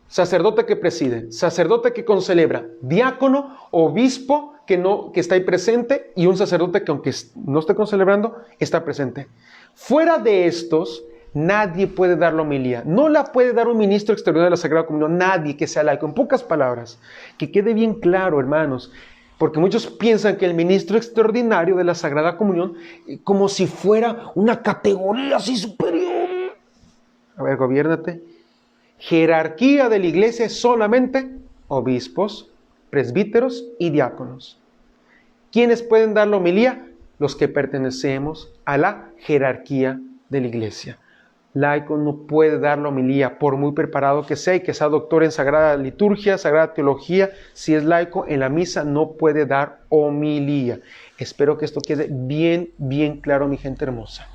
[SPEAKER 1] Sacerdote que preside, sacerdote que concelebra, diácono, obispo que está ahí presente y un sacerdote que aunque no esté concelebrando, está presente. Fuera de estos, nadie puede dar la homilía. No la puede dar un ministro extraordinario de la Sagrada Comunión, nadie que sea laico. En pocas palabras, que quede bien claro, hermanos, porque muchos piensan que el ministro extraordinario de la Sagrada Comunión, como si fuera una categoría así superior. A ver, gobiérnate. Jerarquía de la iglesia es solamente obispos, presbíteros y diáconos. ¿Quiénes pueden dar la homilía? Los que pertenecemos a la jerarquía de la iglesia. Laico no puede dar la homilía, por muy preparado que sea y que sea doctor en Sagrada Liturgia, Sagrada Teología. Si es laico, en la misa no puede dar homilía. Espero que esto quede bien, bien claro, mi gente hermosa.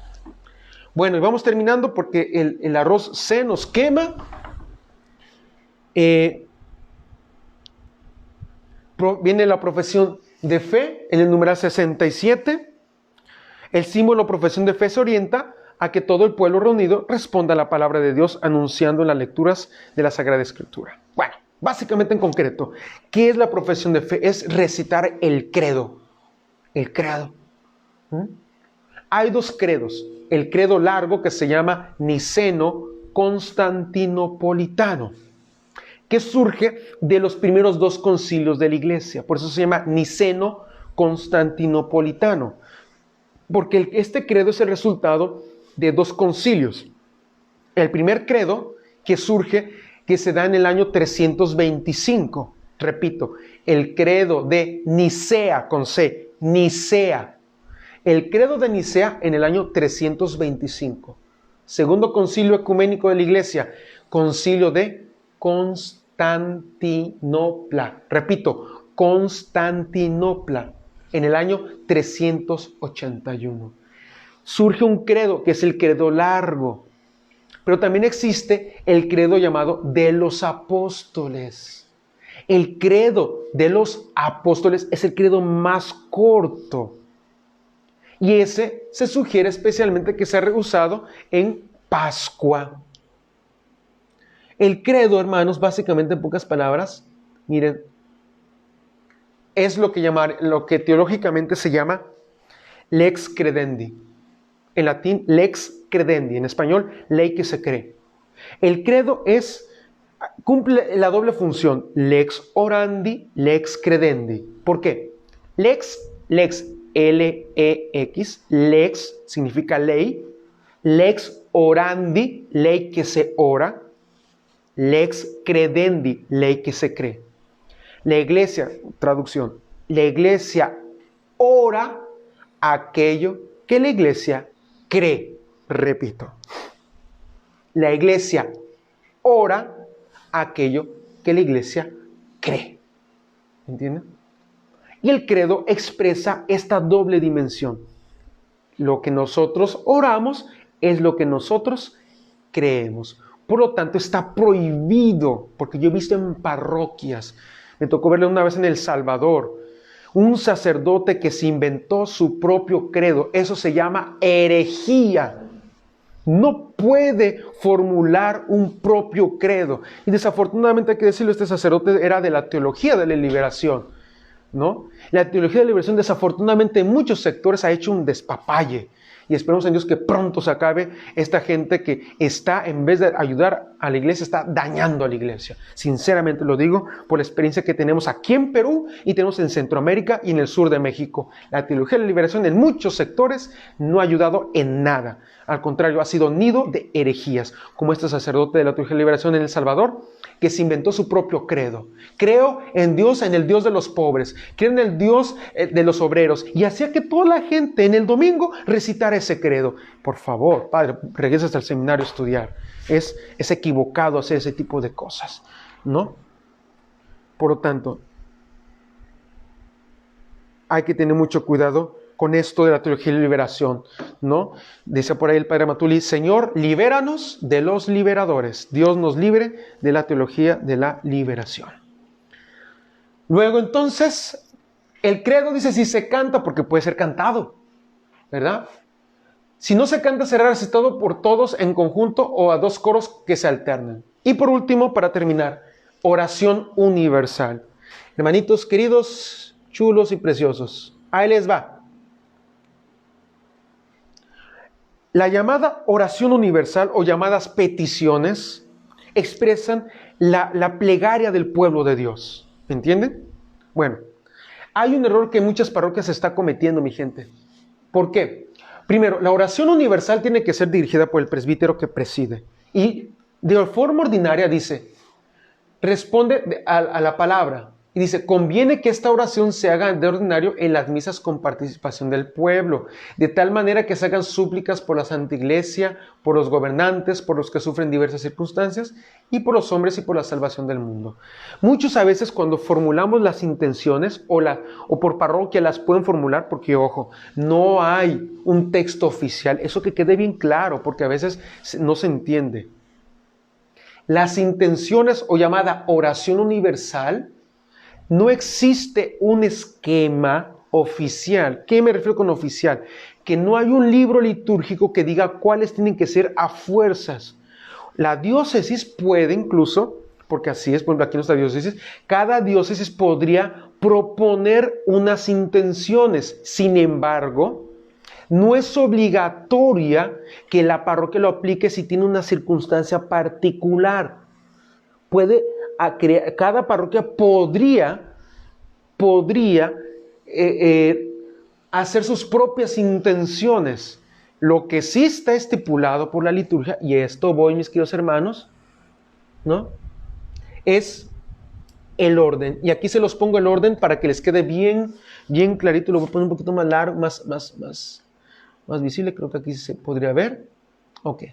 [SPEAKER 1] Bueno, y vamos terminando porque el arroz se nos quema. Viene la profesión de fe en el numeral 67. El símbolo profesión de fe se orienta a que todo el pueblo reunido responda a la palabra de Dios anunciando en las lecturas de la Sagrada Escritura. Bueno, básicamente en concreto, ¿qué es la profesión de fe? Es recitar el credo. El credo. Hay dos credos. El credo largo que se llama niceno-constantinopolitano, que surge de los primeros dos concilios de la iglesia. Por eso se llama niceno-constantinopolitano. Porque este credo es el resultado de dos concilios. El primer credo que se da en el año 325. Repito, el credo de Nicea, con C, Nicea. El credo de Nicea en el año 325. Segundo concilio ecuménico de la iglesia, concilio de Constantinopla. Repito, Constantinopla, en el año 381. Surge un credo, que es el credo largo. Pero también existe el credo llamado de los apóstoles. El credo de los apóstoles es el credo más corto. Y ese se sugiere especialmente que sea usado en Pascua. El credo, hermanos, básicamente en pocas palabras, miren, es lo que teológicamente se llama lex credendi. En latín, lex credendi. En español, ley que se cree. El credo cumple la doble función, lex orandi, lex credendi. ¿Por qué? Lex, L-E-X, lex significa ley, lex orandi, ley que se ora, lex credendi, ley que se cree. La iglesia, traducción, la iglesia ora aquello que la iglesia cree. Repito, la iglesia ora aquello que la iglesia cree. ¿Entienden? Y el credo expresa esta doble dimensión. Lo que nosotros oramos es lo que nosotros creemos. Por lo tanto, está prohibido, porque yo he visto en parroquias, me tocó verlo una vez en El Salvador, un sacerdote que se inventó su propio credo. Eso se llama herejía. No puede formular un propio credo. Y desafortunadamente hay que decirlo, este sacerdote era de la teología de la liberación, ¿no? La teología de la liberación desafortunadamente en muchos sectores ha hecho un despapalle. Y esperemos en Dios que pronto se acabe esta gente que está, en vez de ayudar a la iglesia, está dañando a la iglesia. Sinceramente lo digo por la experiencia que tenemos aquí en Perú y tenemos en Centroamérica y en el sur de México. La teología de la liberación en muchos sectores no ha ayudado en nada. Al contrario, ha sido nido de herejías, como este sacerdote de la teología de la liberación en El Salvador, que se inventó su propio credo. Creo en Dios, en el Dios de los pobres. Creo en el Dios de los obreros. Y hacía que toda la gente en el domingo recitara ese credo. Por favor, padre, regresa hasta el seminario a estudiar. Es equivocado hacer ese tipo de cosas, ¿no? Por lo tanto, hay que tener mucho cuidado con esto de la teología de la liberación, ¿no? Dice por ahí el padre Matuli: Señor, libéranos de los liberadores. Dios nos libre de la teología de la liberación. Luego entonces, el credo dice si se canta, porque puede ser cantado, ¿verdad? Si no se canta, será recitado por todos en conjunto o a dos coros que se alternen. Y por último, para terminar, oración universal. Hermanitos queridos, chulos y preciosos, ahí les va. La llamada oración universal o llamadas peticiones expresan la plegaria del pueblo de Dios. ¿Entienden? Bueno, hay un error que muchas parroquias se está cometiendo, mi gente. ¿Por qué? Primero, la oración universal tiene que ser dirigida por el presbítero que preside. Y de forma ordinaria dice, responde a la palabra. Y dice, conviene que esta oración se haga de ordinario en las misas con participación del pueblo, de tal manera que se hagan súplicas por la Santa Iglesia, por los gobernantes, por los que sufren diversas circunstancias, y por los hombres y por la salvación del mundo. Muchos a veces cuando formulamos las intenciones, o por parroquia las pueden formular, porque ojo, no hay un texto oficial, eso que quede bien claro, porque a veces no se entiende. Las intenciones o llamada oración universal, no existe un esquema oficial. ¿Qué me refiero con oficial? Que no hay un libro litúrgico que diga cuáles tienen que ser a fuerzas. La diócesis puede incluso, porque así es, por ejemplo, aquí en nuestra diócesis, cada diócesis podría proponer unas intenciones. Sin embargo, no es obligatoria que la parroquia lo aplique si tiene una circunstancia particular. Cada parroquia podría hacer sus propias intenciones. Lo que sí está estipulado por la liturgia, y esto voy, mis queridos hermanos, ¿no? Es el orden. Y aquí se los pongo el orden para que les quede bien clarito. Lo voy a poner un poquito más largo, más visible. Creo que aquí se podría ver. Ok.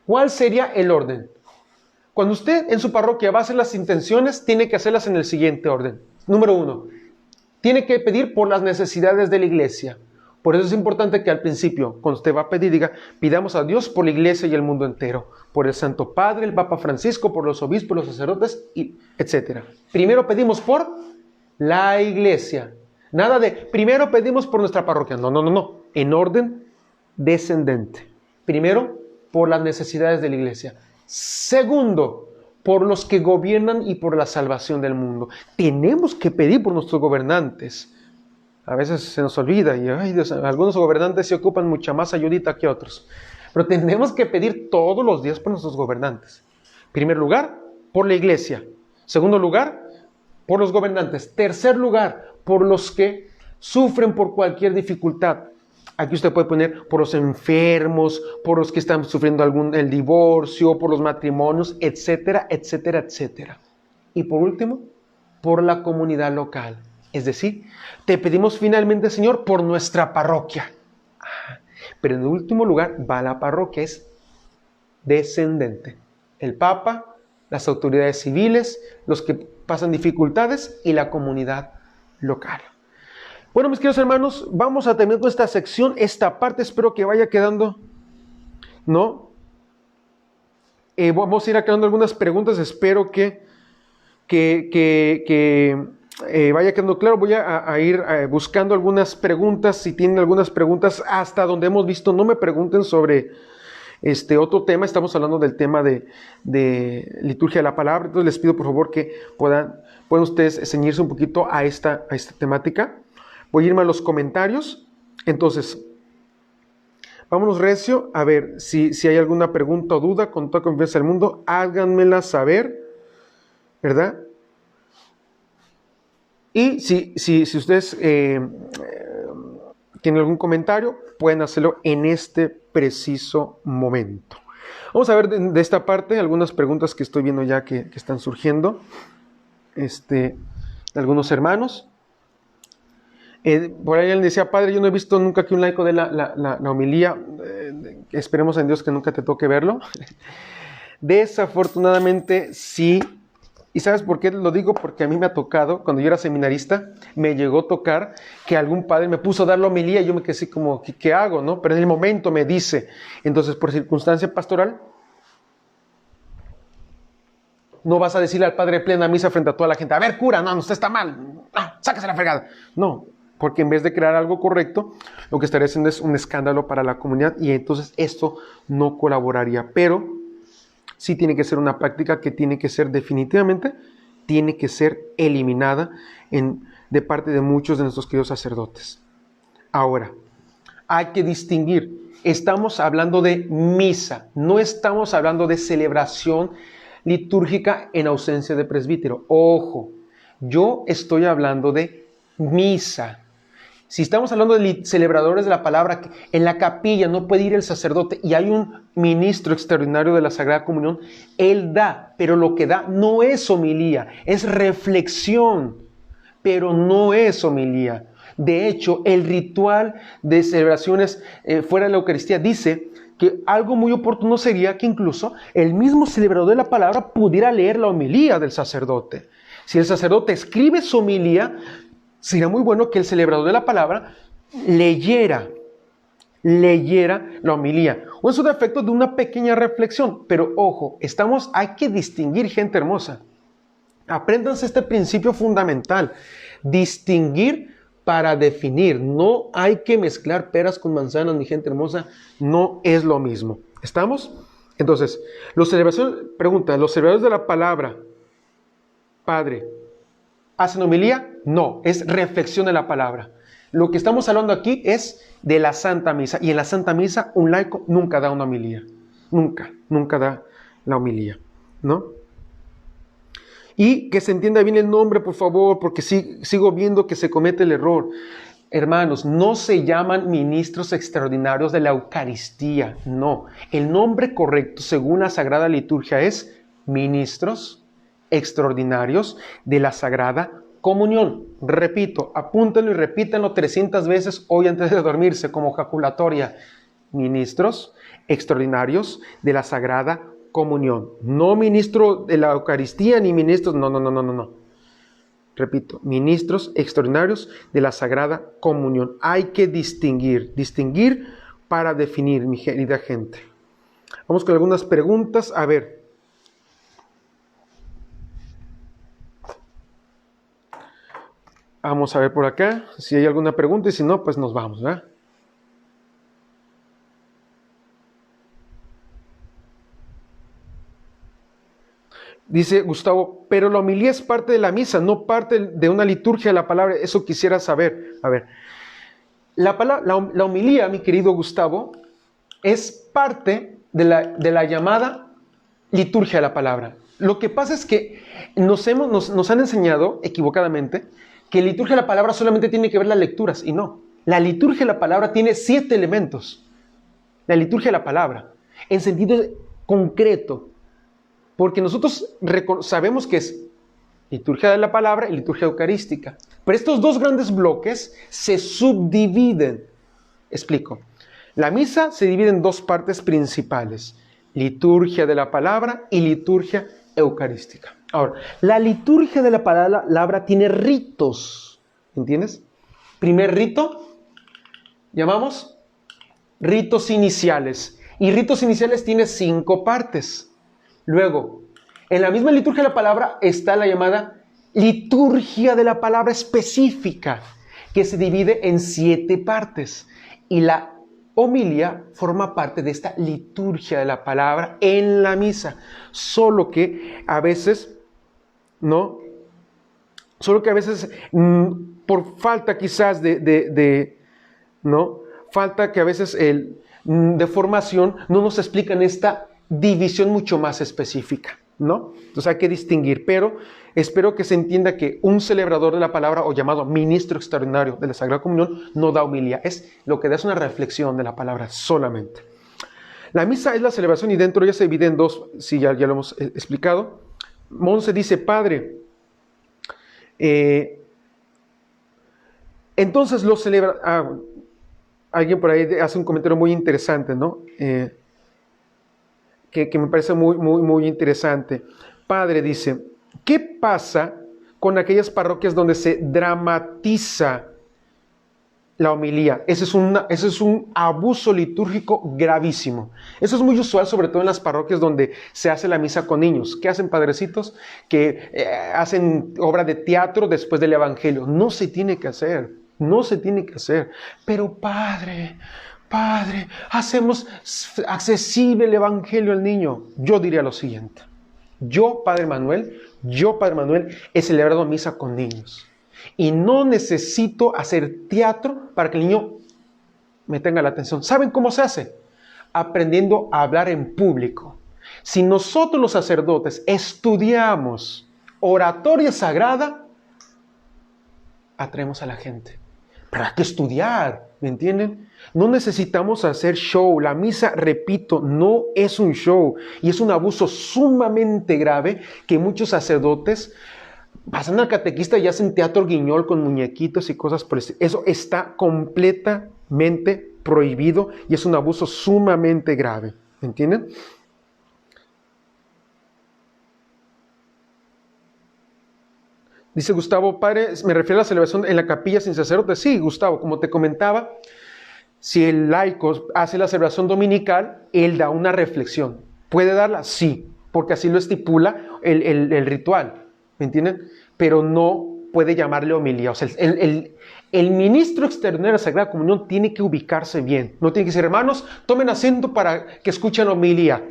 [SPEAKER 1] ¿Cuál sería el orden? Cuando usted en su parroquia va a hacer las intenciones, tiene que hacerlas en el siguiente orden. Número 1, tiene que pedir por las necesidades de la iglesia. Por eso es importante que al principio, cuando usted va a pedir, diga, pidamos a Dios por la iglesia y el mundo entero, por el Santo Padre, el Papa Francisco, por los obispos, los sacerdotes, etc. Primero pedimos por la iglesia. Nada de, primero pedimos por nuestra parroquia. No. En orden descendente. Primero, por las necesidades de la iglesia. Segundo, por los que gobiernan y por la salvación del mundo. Tenemos que pedir por nuestros gobernantes. A veces se nos olvida y algunos gobernantes se ocupan mucha más ayudita que otros. Pero tenemos que pedir todos los días por nuestros gobernantes. En primer lugar, por la iglesia. Segundo lugar, por los gobernantes. Tercer lugar, por los que sufren por cualquier dificultad. Aquí usted puede poner por los enfermos, por los que están sufriendo el divorcio, por los matrimonios, etcétera, etcétera, etcétera. Y por último, por la comunidad local. Es decir, te pedimos finalmente, Señor, por nuestra parroquia. Pero en último lugar va la parroquia, es descendente. El Papa, las autoridades civiles, los que pasan dificultades y la comunidad local. Bueno, mis queridos hermanos, vamos a terminar con esta sección, esta parte, espero que vaya quedando, ¿no? Vamos a ir aclarando algunas preguntas, espero que vaya quedando claro. Voy a ir buscando algunas preguntas, si tienen algunas preguntas hasta donde hemos visto, no me pregunten sobre otro tema, estamos hablando del tema de liturgia de la palabra, entonces les pido por favor que puedan ustedes ceñirse un poquito a esta temática. Voy a irme a los comentarios. Entonces, vámonos recio. A ver, si hay alguna pregunta o duda, con toda confianza del mundo, háganmela saber, ¿verdad? Y si ustedes tienen algún comentario, pueden hacerlo en este preciso momento. Vamos a ver de esta parte algunas preguntas que estoy viendo ya que están surgiendo de algunos hermanos. Por ahí él decía, padre, yo no he visto nunca que un laico dé la homilía. Esperemos en Dios que nunca te toque verlo. Desafortunadamente sí. ¿Y sabes por qué lo digo? Porque a mí me ha tocado, cuando yo era seminarista, me llegó a tocar que algún padre me puso a dar la homilía y yo me quedé así como, ¿qué hago? ¿No? Pero en el momento me dice. Entonces, por circunstancia pastoral, no vas a decirle al padre plena misa frente a toda la gente, a ver, cura, no, usted está mal, no, sáquese la fregada. No, porque en vez de crear algo correcto, lo que estaría haciendo es un escándalo para la comunidad y entonces esto no colaboraría. Pero sí tiene que ser una práctica que tiene que ser definitivamente, tiene que ser eliminada de parte de muchos de nuestros queridos sacerdotes. Ahora, hay que distinguir, estamos hablando de misa, no estamos hablando de celebración litúrgica en ausencia de presbítero. Ojo, yo estoy hablando de misa. Si estamos hablando de celebradores de la palabra, en la capilla no puede ir el sacerdote y hay un ministro extraordinario de la Sagrada Comunión, él da, pero lo que da no es homilía, es reflexión, pero no es homilía. De hecho, el ritual de celebraciones fuera de la Eucaristía dice que algo muy oportuno sería que incluso el mismo celebrador de la palabra pudiera leer la homilía del sacerdote. Si el sacerdote escribe su homilía, sería muy bueno que el celebrador de la palabra leyera la homilía. O en su defecto de una pequeña reflexión. Pero ojo, hay que distinguir, gente hermosa. Apréndanse este principio fundamental. Distinguir para definir. No hay que mezclar peras con manzanas, mi gente hermosa. No es lo mismo. ¿Estamos? Entonces, los celebradores de la palabra, Padre, ¿hacen homilía? No, es reflexión de la palabra. Lo que estamos hablando aquí es de la Santa Misa. Y en la Santa Misa un laico nunca da una homilía. Nunca da la homilía, ¿no? Y que se entienda bien el nombre, por favor, porque sigo viendo que se comete el error. Hermanos, no se llaman ministros extraordinarios de la Eucaristía, no. El nombre correcto, según la Sagrada Liturgia, es ministros extraordinarios de la Sagrada Comunión. Repito, apúntenlo y repítanlo 300 veces hoy antes de dormirse como jaculatoria. Ministros extraordinarios de la Sagrada Comunión. No ministro de la Eucaristía ni ministros, no. Repito, ministros extraordinarios de la Sagrada Comunión. Hay que distinguir para definir, mi querida gente. Vamos con algunas preguntas. A ver. Vamos a ver por acá si hay alguna pregunta y si no, pues nos vamos, ¿verdad? Dice Gustavo, pero la homilía es parte de la misa, no parte de una liturgia de la palabra. Eso quisiera saber. A ver, la homilía, mi querido Gustavo, es parte de la llamada liturgia de la palabra. Lo que pasa es que nos han enseñado equivocadamente que liturgia de la palabra solamente tiene que ver las lecturas, y no. La liturgia de la palabra tiene 7 elementos. La liturgia de la palabra, en sentido concreto. Porque nosotros sabemos que es liturgia de la palabra y liturgia eucarística. Pero estos dos grandes bloques se subdividen. Explico. La misa se divide en 2 partes principales. Liturgia de la palabra y liturgia eucarística. Ahora, la liturgia de la palabra tiene ritos. ¿Entiendes? Primer rito, llamamos ritos iniciales. Y ritos iniciales tiene 5 partes. Luego, en la misma liturgia de la palabra está la llamada liturgia de la palabra específica, que se divide en 7 partes. Y la homilía forma parte de esta liturgia de la palabra en la misa. Solo que a veces, ¿no? Solo que a veces, por falta quizás ¿no? Falta que a veces de formación no nos explican esta división mucho más específica, ¿no? Entonces hay que distinguir, pero espero que se entienda que un celebrador de la palabra o llamado ministro extraordinario de la Sagrada Comunión no da homilía, es lo que da es una reflexión de la palabra solamente. La misa es la celebración y dentro ya se divide en 2, sí, ya lo hemos explicado. Monse dice, Padre, entonces lo celebra... alguien por ahí hace un comentario muy interesante, ¿no? Que me parece muy interesante. Padre dice, ¿qué pasa con aquellas parroquias donde se dramatiza la homilía? Ese es un abuso litúrgico gravísimo. Eso es muy usual, sobre todo en las parroquias donde se hace la misa con niños. ¿Qué hacen padrecitos? Que hacen obra de teatro después del evangelio. No se tiene que hacer. No se tiene que hacer. Pero Padre, hacemos accesible el evangelio al niño. Yo diría lo siguiente. Yo, Padre Manuel, he celebrado misa con niños. Y no necesito hacer teatro para que el niño me tenga la atención. ¿Saben cómo se hace? Aprendiendo a hablar en público. Si nosotros los sacerdotes estudiamos oratoria sagrada, atraemos a la gente. Pero hay que estudiar, ¿me entienden? No necesitamos hacer show. La misa, repito, no es un show. Y es un abuso sumamente grave que muchos sacerdotes pasan al catequista y hacen teatro guiñol con muñequitos y cosas por el estilo. Eso está completamente prohibido y es un abuso sumamente grave. ¿Me entienden? Dice Gustavo, Padre, me refiero a la celebración en la capilla sin sacerdote. Sí, Gustavo, como te comentaba, si el laico hace la celebración dominical, él da una reflexión. ¿Puede darla? Sí, porque así lo estipula el ritual. ¿Me entienden? Pero no puede llamarle homilía. O sea, el ministro extraordinario de la Sagrada Comunión tiene que ubicarse bien. No tiene que decir, hermanos, tomen asiento para que escuchen homilía.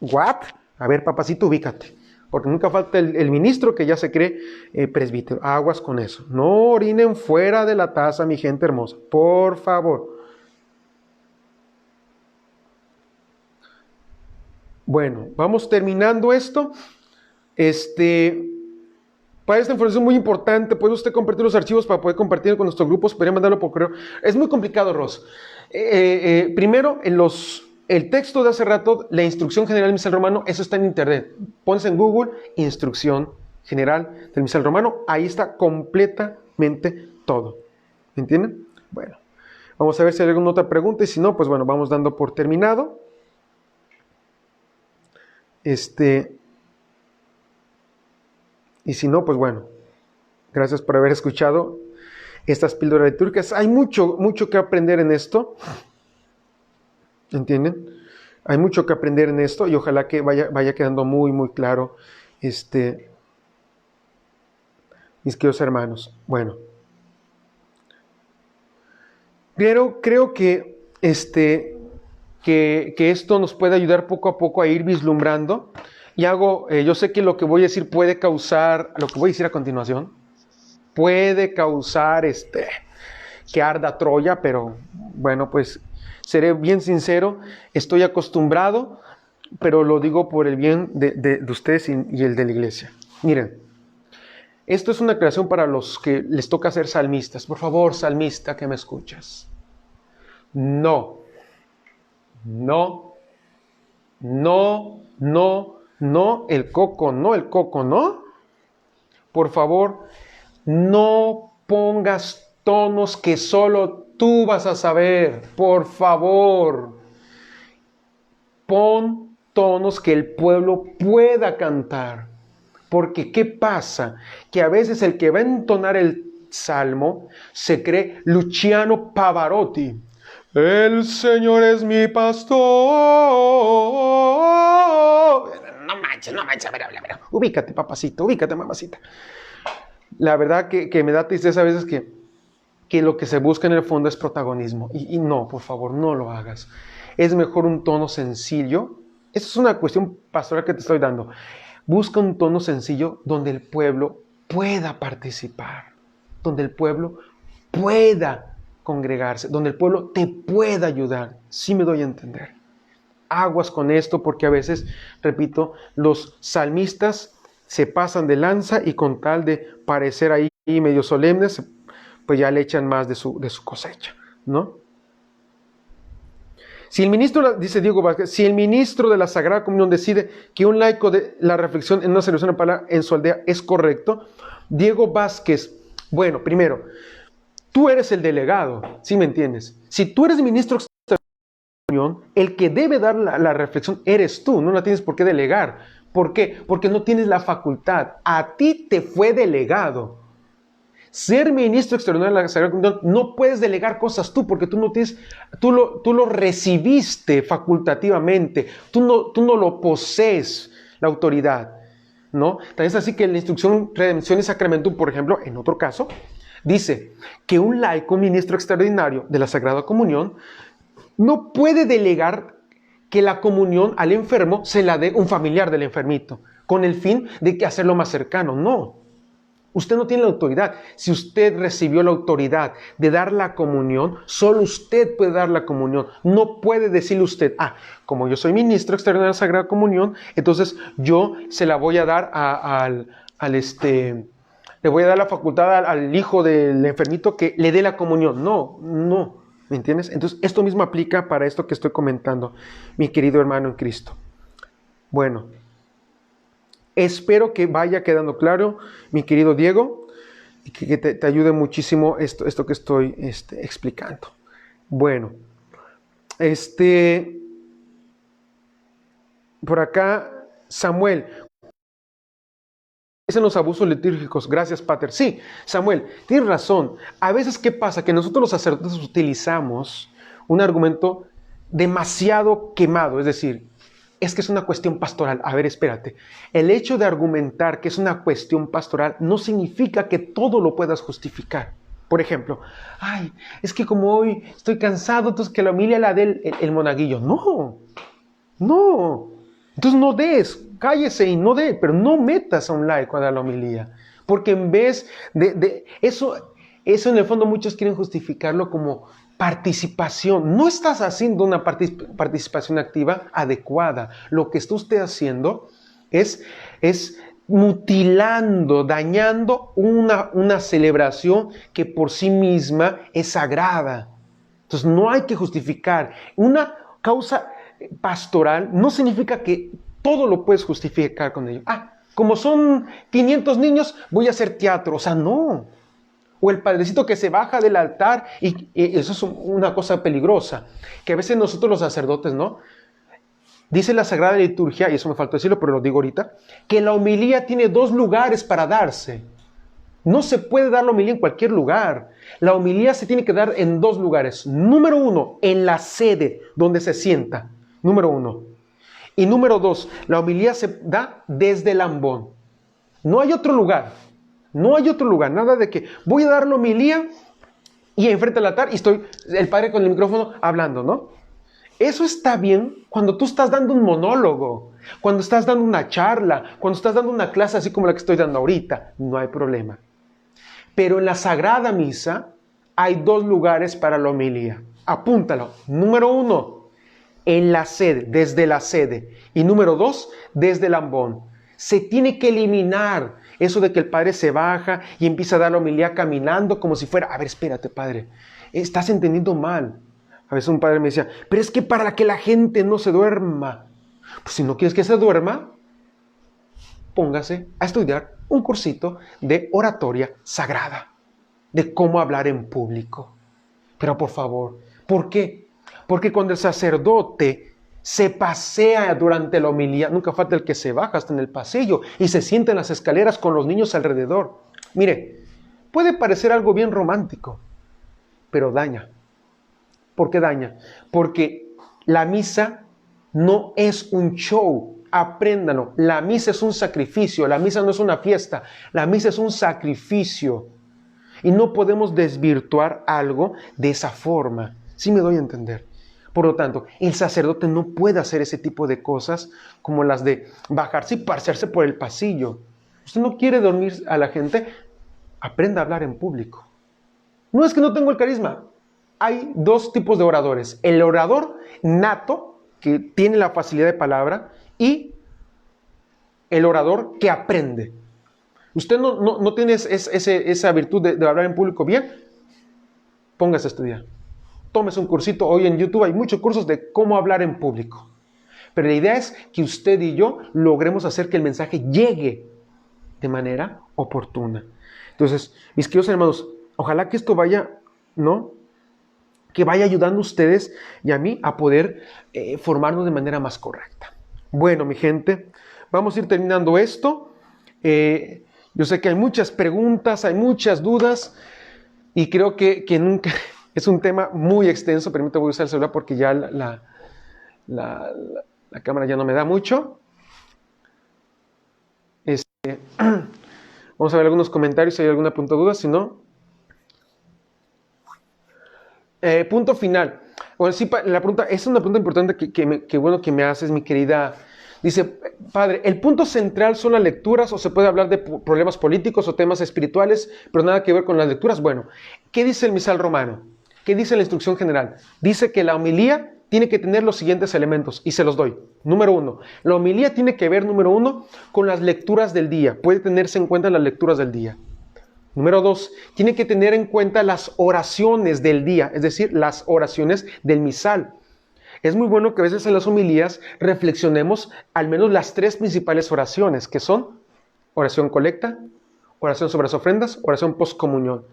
[SPEAKER 1] ¿What? A ver, papacito, ubícate. Porque nunca falta el ministro que ya se cree presbítero. Aguas con eso. No orinen fuera de la taza, mi gente hermosa. Por favor. Bueno, vamos terminando esto. Para esta información muy importante, ¿puede usted compartir los archivos para poder compartir con nuestros grupos? Podría mandarlo por correo. Es muy complicado, Ros. Primero, el texto de hace rato, la instrucción general del misal romano, eso está en internet. Pones en Google, instrucción general del misal romano. Ahí está completamente todo. ¿Me entienden? Bueno, vamos a ver si hay alguna otra pregunta y si no, pues bueno, vamos dando por terminado. Y si no, pues bueno, gracias por haber escuchado estas píldoras litúrgicas. Hay mucho que aprender en esto. ¿Entienden? Hay mucho que aprender en esto y ojalá que vaya quedando muy claro, mis queridos hermanos. Bueno, creo que esto nos puede ayudar poco a poco a ir vislumbrando. Y yo sé que lo que voy a decir puede causar, lo que voy a decir a continuación, puede causar que arda Troya, pero bueno, pues seré bien sincero, estoy acostumbrado, pero lo digo por el bien de ustedes y el de la iglesia. Miren, Esto es una aclaración para los que les toca ser salmistas. Por favor, salmista, que me escuchas. No, el coco no. Por favor, no pongas tonos que solo tú vas a saber. Por favor, pon tonos que el pueblo pueda cantar. Porque, ¿qué pasa? Que a veces el que va a entonar el salmo se cree Luciano Pavarotti. El Señor es mi pastor. No manches, a ver. Ubícate, papacito, ubícate, mamacita. La verdad que me da tristeza a veces que lo que se busca en el fondo es protagonismo. Y no, por favor, no lo hagas. Es mejor un tono sencillo. Esa es una cuestión pastoral que te estoy dando. Busca un tono sencillo donde el pueblo pueda participar, donde el pueblo pueda congregarse, donde el pueblo te pueda ayudar. Sí me doy a entender. Aguas con esto porque a veces, repito, los salmistas se pasan de lanza y con tal de parecer ahí medio solemnes, pues ya le echan más de su cosecha, ¿no? Si el ministro, dice Diego Vázquez, si el ministro de la Sagrada Comunión decide que un laico de la reflexión en una celebración de palabra en su aldea es correcto, Diego Vázquez, bueno, primero, tú eres el delegado, ¿sí me entiendes? Si tú eres ministro de la Comunión, el que debe dar la reflexión eres tú, no la tienes por qué delegar. ¿Por qué? Porque no tienes la facultad, a ti te fue delegado. Ser ministro extraordinario de la Sagrada Comunión, no puedes delegar cosas tú, porque tú no tienes, tú lo recibiste facultativamente, tú no lo posees, la autoridad, ¿no? También es así que la instrucción Redención y Sacramentum, por ejemplo, en otro caso, dice que un laico, ministro extraordinario de la Sagrada Comunión, no puede delegar que la comunión al enfermo se la dé un familiar del enfermito, con el fin de que hacerlo más cercano, no. Usted no tiene la autoridad. Si usted recibió la autoridad de dar la comunión, solo usted puede dar la comunión. No puede decirle usted, como yo soy ministro extraordinario de la Sagrada Comunión, entonces yo se la voy a dar le voy a dar la facultad al hijo del enfermito que le dé la comunión. No, ¿me entiendes? Entonces esto mismo aplica para esto que estoy comentando, mi querido hermano en Cristo. Bueno, espero que vaya quedando claro, mi querido Diego, y que te ayude muchísimo esto que estoy explicando. Bueno, por acá, Samuel, en los abusos litúrgicos. Gracias, Pater. Sí, Samuel, tienes razón. A veces, ¿qué pasa? Que nosotros los sacerdotes utilizamos un argumento demasiado quemado, es decir, es que es una cuestión pastoral. A ver, espérate. El hecho de argumentar que es una cuestión pastoral no significa que todo lo puedas justificar. Por ejemplo, es que como hoy estoy cansado, entonces que la homilia la dé el monaguillo. No. Entonces no des, cállese y no dé, pero no metas a un laico a dar la homilía. Porque en vez de eso en el fondo muchos quieren justificarlo como participación. No estás haciendo una participación activa adecuada. Lo que está usted haciendo es mutilando, dañando una celebración que por sí misma es sagrada. Entonces no hay que justificar. Una causa pastoral no significa que todo lo puedes justificar con ello. Como son 500 niños, voy a hacer teatro. O sea, no. O el padrecito que se baja del altar, y eso es una cosa peligrosa, que a veces nosotros los sacerdotes, ¿no? Dice la Sagrada Liturgia, y eso me faltó decirlo, pero lo digo ahorita, que la homilía tiene 2 lugares para darse. No se puede dar la homilía en cualquier lugar. La homilía se tiene que dar en 2 lugares. Número 1, en la sede donde se sienta. Número 1. Y número 2, la homilía se da desde el ambón. No hay otro lugar. Nada de que voy a dar la homilía y enfrente al altar y estoy el padre con el micrófono hablando, ¿no? Eso está bien cuando tú estás dando un monólogo, cuando estás dando una charla, cuando estás dando una clase así como la que estoy dando ahorita, no hay problema. Pero en la Sagrada Misa hay 2 lugares para la homilía. Apúntalo. Número 1, en la sede, desde la sede. Y número 2, desde el ambón. Se tiene que eliminar eso de que el padre se baja y empieza a dar la homilía caminando como si fuera, a ver, espérate, padre, estás entendiendo mal. A veces un padre me decía, pero es que para que la gente no se duerma. Pues si no quieres que se duerma, póngase a estudiar un cursito de oratoria sagrada, de cómo hablar en público. Pero por favor, ¿por qué? Porque cuando el sacerdote se pasea durante la homilía, nunca falta el que se baja hasta en el pasillo y se sienta en las escaleras con los niños alrededor. Mire, puede parecer algo bien romántico, pero daña. ¿Por qué daña? Porque la misa no es un show. Apréndanlo. La misa es un sacrificio. La misa no es una fiesta. La misa es un sacrificio. Y no podemos desvirtuar algo de esa forma. ¿Sí me doy a entender? Por lo tanto, el sacerdote no puede hacer ese tipo de cosas como las de bajarse y pasearse por el pasillo. Usted no quiere dormir a la gente, aprenda a hablar en público. No es que no tengo el carisma. Hay dos tipos de oradores. El orador nato, que tiene la facilidad de palabra, y el orador que aprende. Usted no tiene esa virtud de hablar en público bien, póngase a estudiar. Tómese un cursito. Hoy en YouTube hay muchos cursos de cómo hablar en público. Pero la idea es que usted y yo logremos hacer que el mensaje llegue de manera oportuna. Entonces, mis queridos hermanos, ojalá que esto vaya, ¿no?, que vaya ayudando a ustedes y a mí a poder formarnos de manera más correcta. Bueno, mi gente, vamos a ir terminando esto. Yo sé que hay muchas preguntas, hay muchas dudas y creo que nunca es un tema muy extenso. Permítame, voy a usar el celular porque ya la cámara ya no me da mucho. Vamos a ver algunos comentarios si hay alguna punto de duda, si no. Punto final. Bueno, sí, la pregunta, es una pregunta importante que bueno que me haces, mi querida. Dice, padre, ¿el punto central son las lecturas o se puede hablar de problemas políticos o temas espirituales, pero nada que ver con las lecturas? Bueno, ¿qué dice el misal romano? ¿Qué dice la instrucción general? Dice que la homilía tiene que tener los siguientes elementos, y se los doy. Número 1, la homilía tiene que ver, número 1, con las lecturas del día. Puede tenerse en cuenta las lecturas del día. Número 2, tiene que tener en cuenta las oraciones del día, es decir, las oraciones del misal. Es muy bueno que a veces en las homilías reflexionemos al menos las 3 principales oraciones, que son oración colecta, oración sobre las ofrendas, oración postcomunión.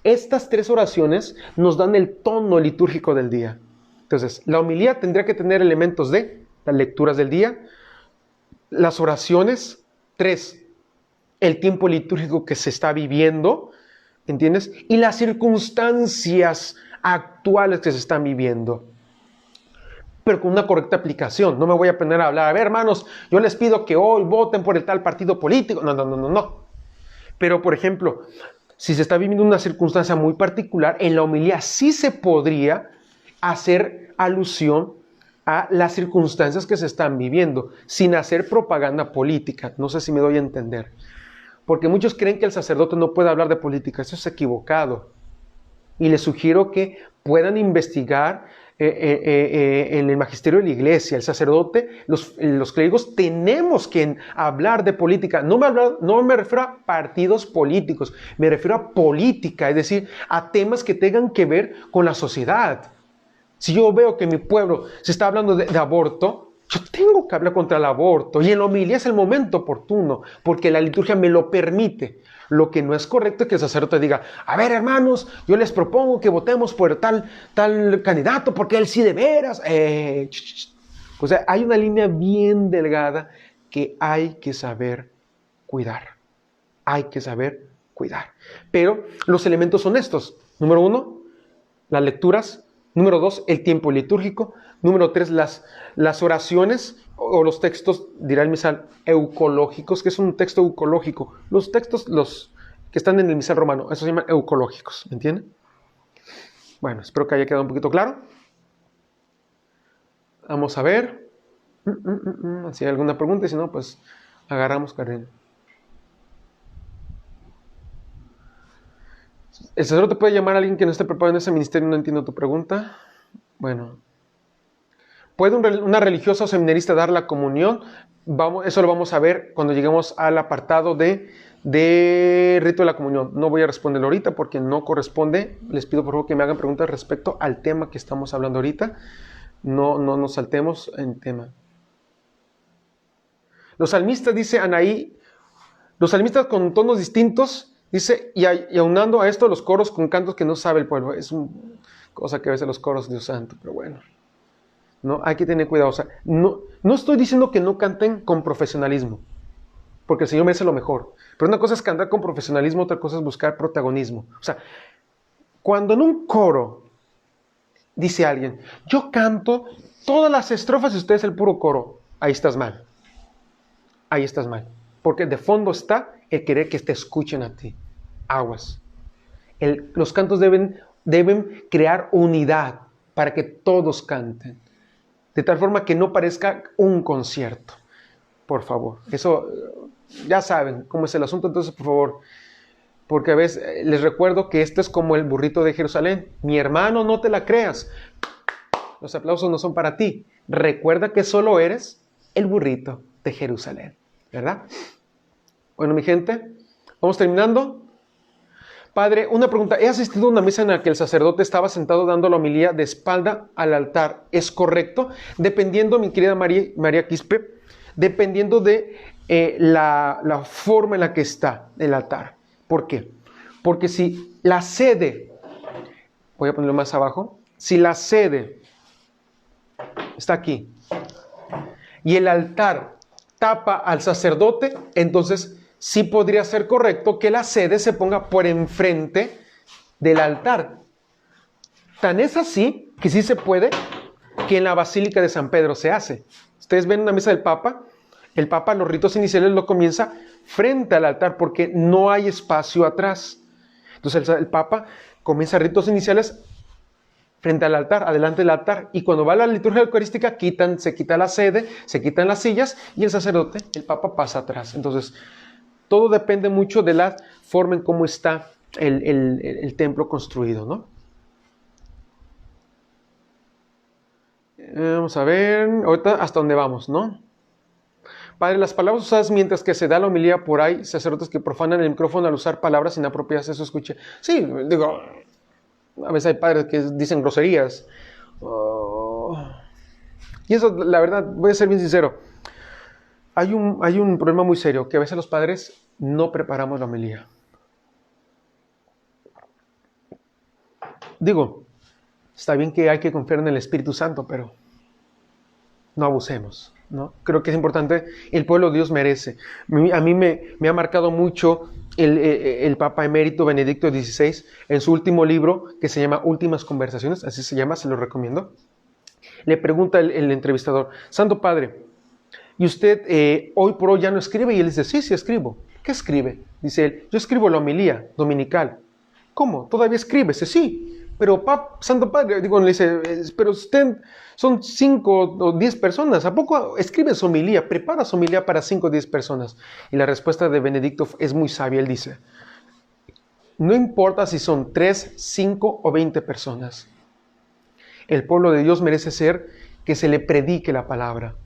[SPEAKER 1] Estas 3 oraciones nos dan el tono litúrgico del día. Entonces, la homilía tendría que tener elementos de las lecturas del día, las oraciones, 3, el tiempo litúrgico que se está viviendo, ¿entiendes? Y las circunstancias actuales que se están viviendo. Pero con una correcta aplicación. No me voy a poner a hablar, a ver, hermanos, yo les pido que hoy voten por el tal partido político. No. Pero, por ejemplo, si se está viviendo una circunstancia muy particular, en la homilía sí se podría hacer alusión a las circunstancias que se están viviendo, sin hacer propaganda política. No sé si me doy a entender. Porque muchos creen que el sacerdote no puede hablar de política. Eso es equivocado. Y les sugiero que puedan investigar en el magisterio de la iglesia. El sacerdote, los clérigos, tenemos que hablar de política. No me refiero a partidos políticos, me refiero a política, es decir, a temas que tengan que ver con la sociedad. Si yo veo que en mi pueblo se está hablando de aborto, yo tengo que hablar contra el aborto, y en la homilía es el momento oportuno, porque la liturgia me lo permite. Lo que no es correcto es que el sacerdote diga, a ver, hermanos, yo les propongo que votemos por tal candidato, porque él sí de veras. O sea, hay una línea bien delgada que hay que saber cuidar. Hay que saber cuidar. Pero los elementos son estos. Número 1, las lecturas. Número 2, el tiempo litúrgico. Número 3, las oraciones o los textos, dirá el misal, eucológicos. ¿Qué es un texto eucológico? Los textos que están en el misal romano, eso se llaman eucológicos, ¿me entienden? Bueno, espero que haya quedado un poquito claro. Vamos a ver. Si hay alguna pregunta, y si no, pues agarramos carrera. ¿El sacerdote puede llamar a alguien que no esté preparado en ese ministerio? No entiendo tu pregunta. Bueno. ¿Puede una religiosa o seminarista dar la comunión? Eso lo vamos a ver cuando lleguemos al apartado de rito de la comunión. No voy a responderlo ahorita porque no corresponde. Les pido por favor que me hagan preguntas respecto al tema que estamos hablando ahorita. No nos saltemos en tema. Los salmistas, dice Anaí, los salmistas con tonos distintos, dice, y aunando a esto los coros con cantos que no sabe el pueblo. Es una cosa que a veces los coros, Dios santo, pero bueno. No, hay que tener cuidado. O sea, no estoy diciendo que no canten con profesionalismo, porque el Señor merece lo mejor. Pero una cosa es cantar con profesionalismo, otra cosa es buscar protagonismo. O sea, cuando en un coro dice alguien, yo canto todas las estrofas y usted es el puro coro, ahí estás mal. Ahí estás mal. Porque de fondo está el querer que te escuchen a ti. Aguas. Los cantos deben crear unidad para que todos canten. De tal forma que no parezca un concierto. Por favor. Eso, ya saben cómo es el asunto. Entonces, por favor, porque a veces les recuerdo que esto es como el burrito de Jerusalén. Mi hermano, no te la creas. Los aplausos no son para ti. Recuerda que solo eres el burrito de Jerusalén. ¿Verdad? Bueno, mi gente, vamos terminando. Padre, una pregunta. He asistido a una misa en la que el sacerdote estaba sentado dando la homilía de espalda al altar. ¿Es correcto? Dependiendo, mi querida María Quispe, dependiendo de la forma en la que está el altar. ¿Por qué? Porque si la sede, voy a ponerlo más abajo, si la sede está aquí y el altar tapa al sacerdote, entonces sí podría ser correcto que la sede se ponga por enfrente del altar. Tan es así que sí se puede, que en la Basílica de San Pedro se hace. Ustedes ven una misa del Papa, el Papa los ritos iniciales lo comienza frente al altar porque no hay espacio atrás. Entonces el Papa comienza ritos iniciales frente al altar, adelante del altar, y cuando va a la liturgia eucarística se quita la sede, se quitan las sillas y el sacerdote, el Papa, pasa atrás. Entonces todo depende mucho de la forma en cómo está el templo construido, ¿no? Vamos a ver, ahorita hasta dónde vamos, ¿no? Padre, las palabras usadas mientras que se da la homilía por ahí, sacerdotes que profanan el micrófono al usar palabras inapropiadas, eso escuché. Sí, digo, a veces hay padres que dicen groserías. Y eso, la verdad, voy a ser bien sincero. Hay un problema muy serio, que a veces los padres no preparamos la homilía. Digo, está bien que hay que confiar en el Espíritu Santo, pero no abusemos, ¿no? Creo que es importante, el pueblo de Dios merece. A mí me ha marcado mucho el Papa Emérito Benedicto XVI en su último libro, que se llama Últimas Conversaciones, así se llama, se lo recomiendo. Le pregunta el entrevistador, Santo Padre, ¿y usted hoy por hoy ya no escribe? Y él dice, sí escribo. ¿Qué escribe? Dice él, yo escribo la homilía dominical. ¿Cómo? ¿Todavía escribe? Dice, sí. Pero Santo Padre, le dice, pero usted son 5 o 10 personas, ¿a poco escribe su homilía? Prepara su homilía para 5 o 10 personas. Y la respuesta de Benedicto es muy sabia, él dice, no importa si son 3, 5 o 20 personas. El pueblo de Dios merece ser que se le predique la palabra.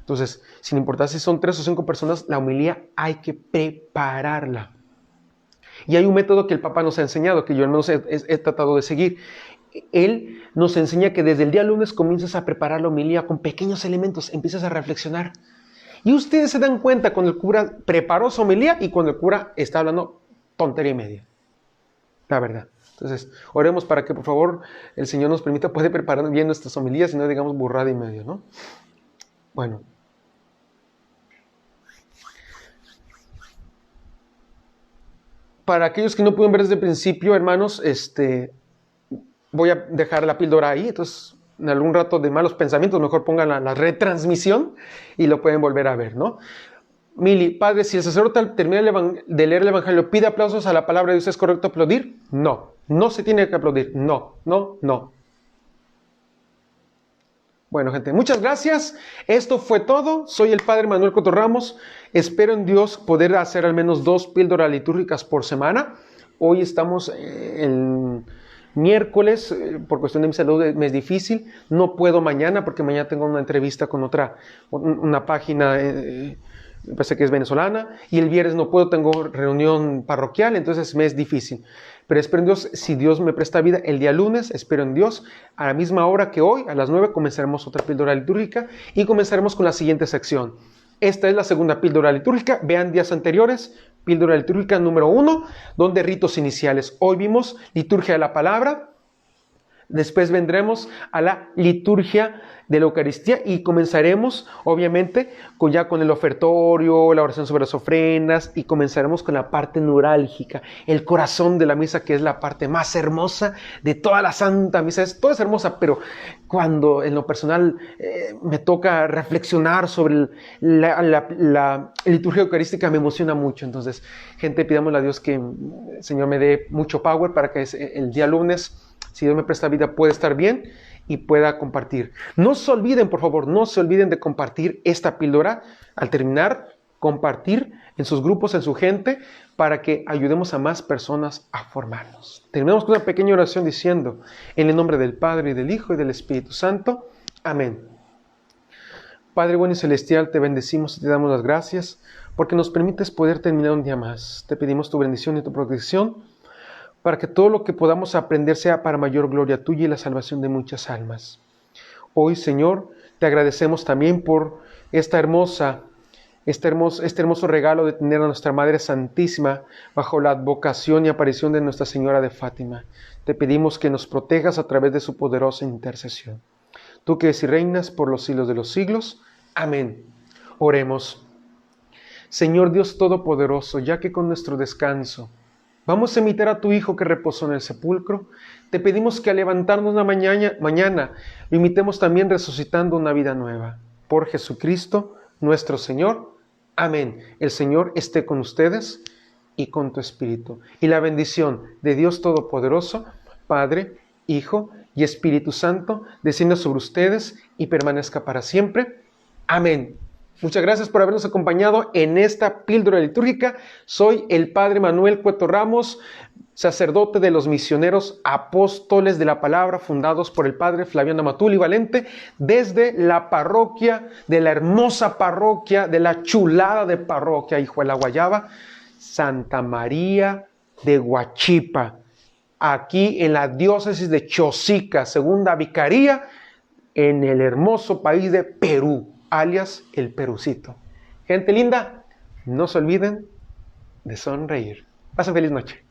[SPEAKER 1] Entonces, sin importar si son 3 o 5 personas, la homilía hay que prepararla. Y hay un método que el Papa nos ha enseñado, que yo al menos he tratado de seguir. Él nos enseña que desde el día lunes comienzas a preparar la homilía con pequeños elementos, empiezas a reflexionar. Y ustedes se dan cuenta cuando el cura preparó su homilía y cuando el cura está hablando tontería y media. La verdad. Entonces, oremos para que por favor el Señor nos permita poder preparar bien nuestras homilías y no digamos burrada y media, ¿no? Bueno. Para aquellos que no pueden ver desde el principio, hermanos, voy a dejar la píldora ahí. Entonces, en algún rato de malos pensamientos, mejor pongan la retransmisión y lo pueden volver a ver, ¿no? Mili, padre, si el sacerdote al terminar de leer el Evangelio pide aplausos a la palabra de Dios, ¿es correcto aplaudir? No, no se tiene que aplaudir. No. Bueno, gente, muchas gracias. Esto fue todo. Soy el padre Manuel Coto Ramos. Espero en Dios poder hacer al menos 2 píldoras litúrgicas por semana. Hoy estamos Miércoles, por cuestión de mi salud, me es difícil. No puedo mañana porque mañana tengo una entrevista con una página, me parece que es venezolana. Y el viernes no puedo, tengo reunión parroquial, entonces me es difícil. Pero espero en Dios, si Dios me presta vida, el día lunes, espero en Dios, a la misma hora que hoy, a las 9, comenzaremos otra píldora litúrgica y comenzaremos con la siguiente sección. Esta es la segunda píldora litúrgica. Vean días anteriores, píldora litúrgica número 1, donde ritos iniciales. Hoy vimos liturgia de la palabra. Después vendremos a la liturgia de la Eucaristía y comenzaremos, obviamente, ya con el ofertorio, la oración sobre las ofrendas, y comenzaremos con la parte neurálgica, el corazón de la misa, que es la parte más hermosa de toda la Santa Misa. Todo es hermosa, pero cuando en lo personal me toca reflexionar sobre la liturgia eucarística, me emociona mucho. Entonces, gente, pidámosle a Dios que el Señor me dé mucho power para que el día lunes, si Dios me presta vida, pueda estar bien y pueda compartir. No se olviden, por favor, no se olviden de compartir esta píldora. Al terminar, compartir en sus grupos, en su gente, para que ayudemos a más personas a formarnos. Terminamos con una pequeña oración diciendo, en el nombre del Padre, y del Hijo, y del Espíritu Santo. Amén. Padre bueno y celestial, te bendecimos y te damos las gracias porque nos permites poder terminar un día más. Te pedimos tu bendición y tu protección, para que todo lo que podamos aprender sea para mayor gloria tuya y la salvación de muchas almas. Hoy, Señor, te agradecemos también por este hermoso regalo de tener a nuestra Madre Santísima bajo la advocación y aparición de Nuestra Señora de Fátima. Te pedimos que nos protejas a través de su poderosa intercesión. Tú que eres y reinas por los siglos de los siglos. Amén. Oremos. Señor Dios Todopoderoso, ya que con nuestro descanso vamos a imitar a tu Hijo que reposó en el sepulcro, te pedimos que al levantarnos una mañana lo imitemos también resucitando una vida nueva. Por Jesucristo, nuestro Señor. Amén. El Señor esté con ustedes y con tu espíritu. Y la bendición de Dios Todopoderoso, Padre, Hijo y Espíritu Santo, descienda sobre ustedes y permanezca para siempre. Amén. Muchas gracias por habernos acompañado en esta píldora litúrgica. Soy el Padre Manuel Cueto Ramos, sacerdote de los misioneros apóstoles de la palabra, fundados por el Padre Flaviano Amatuli Valente, desde la parroquia, de la hermosa parroquia, de la chulada de parroquia, Hijo de la Guayaba, Santa María de Huachipa, aquí en la diócesis de Chosica, segunda vicaría, en el hermoso país de Perú, alias el Perucito. Gente linda, no se olviden de sonreír. Pasen feliz noche.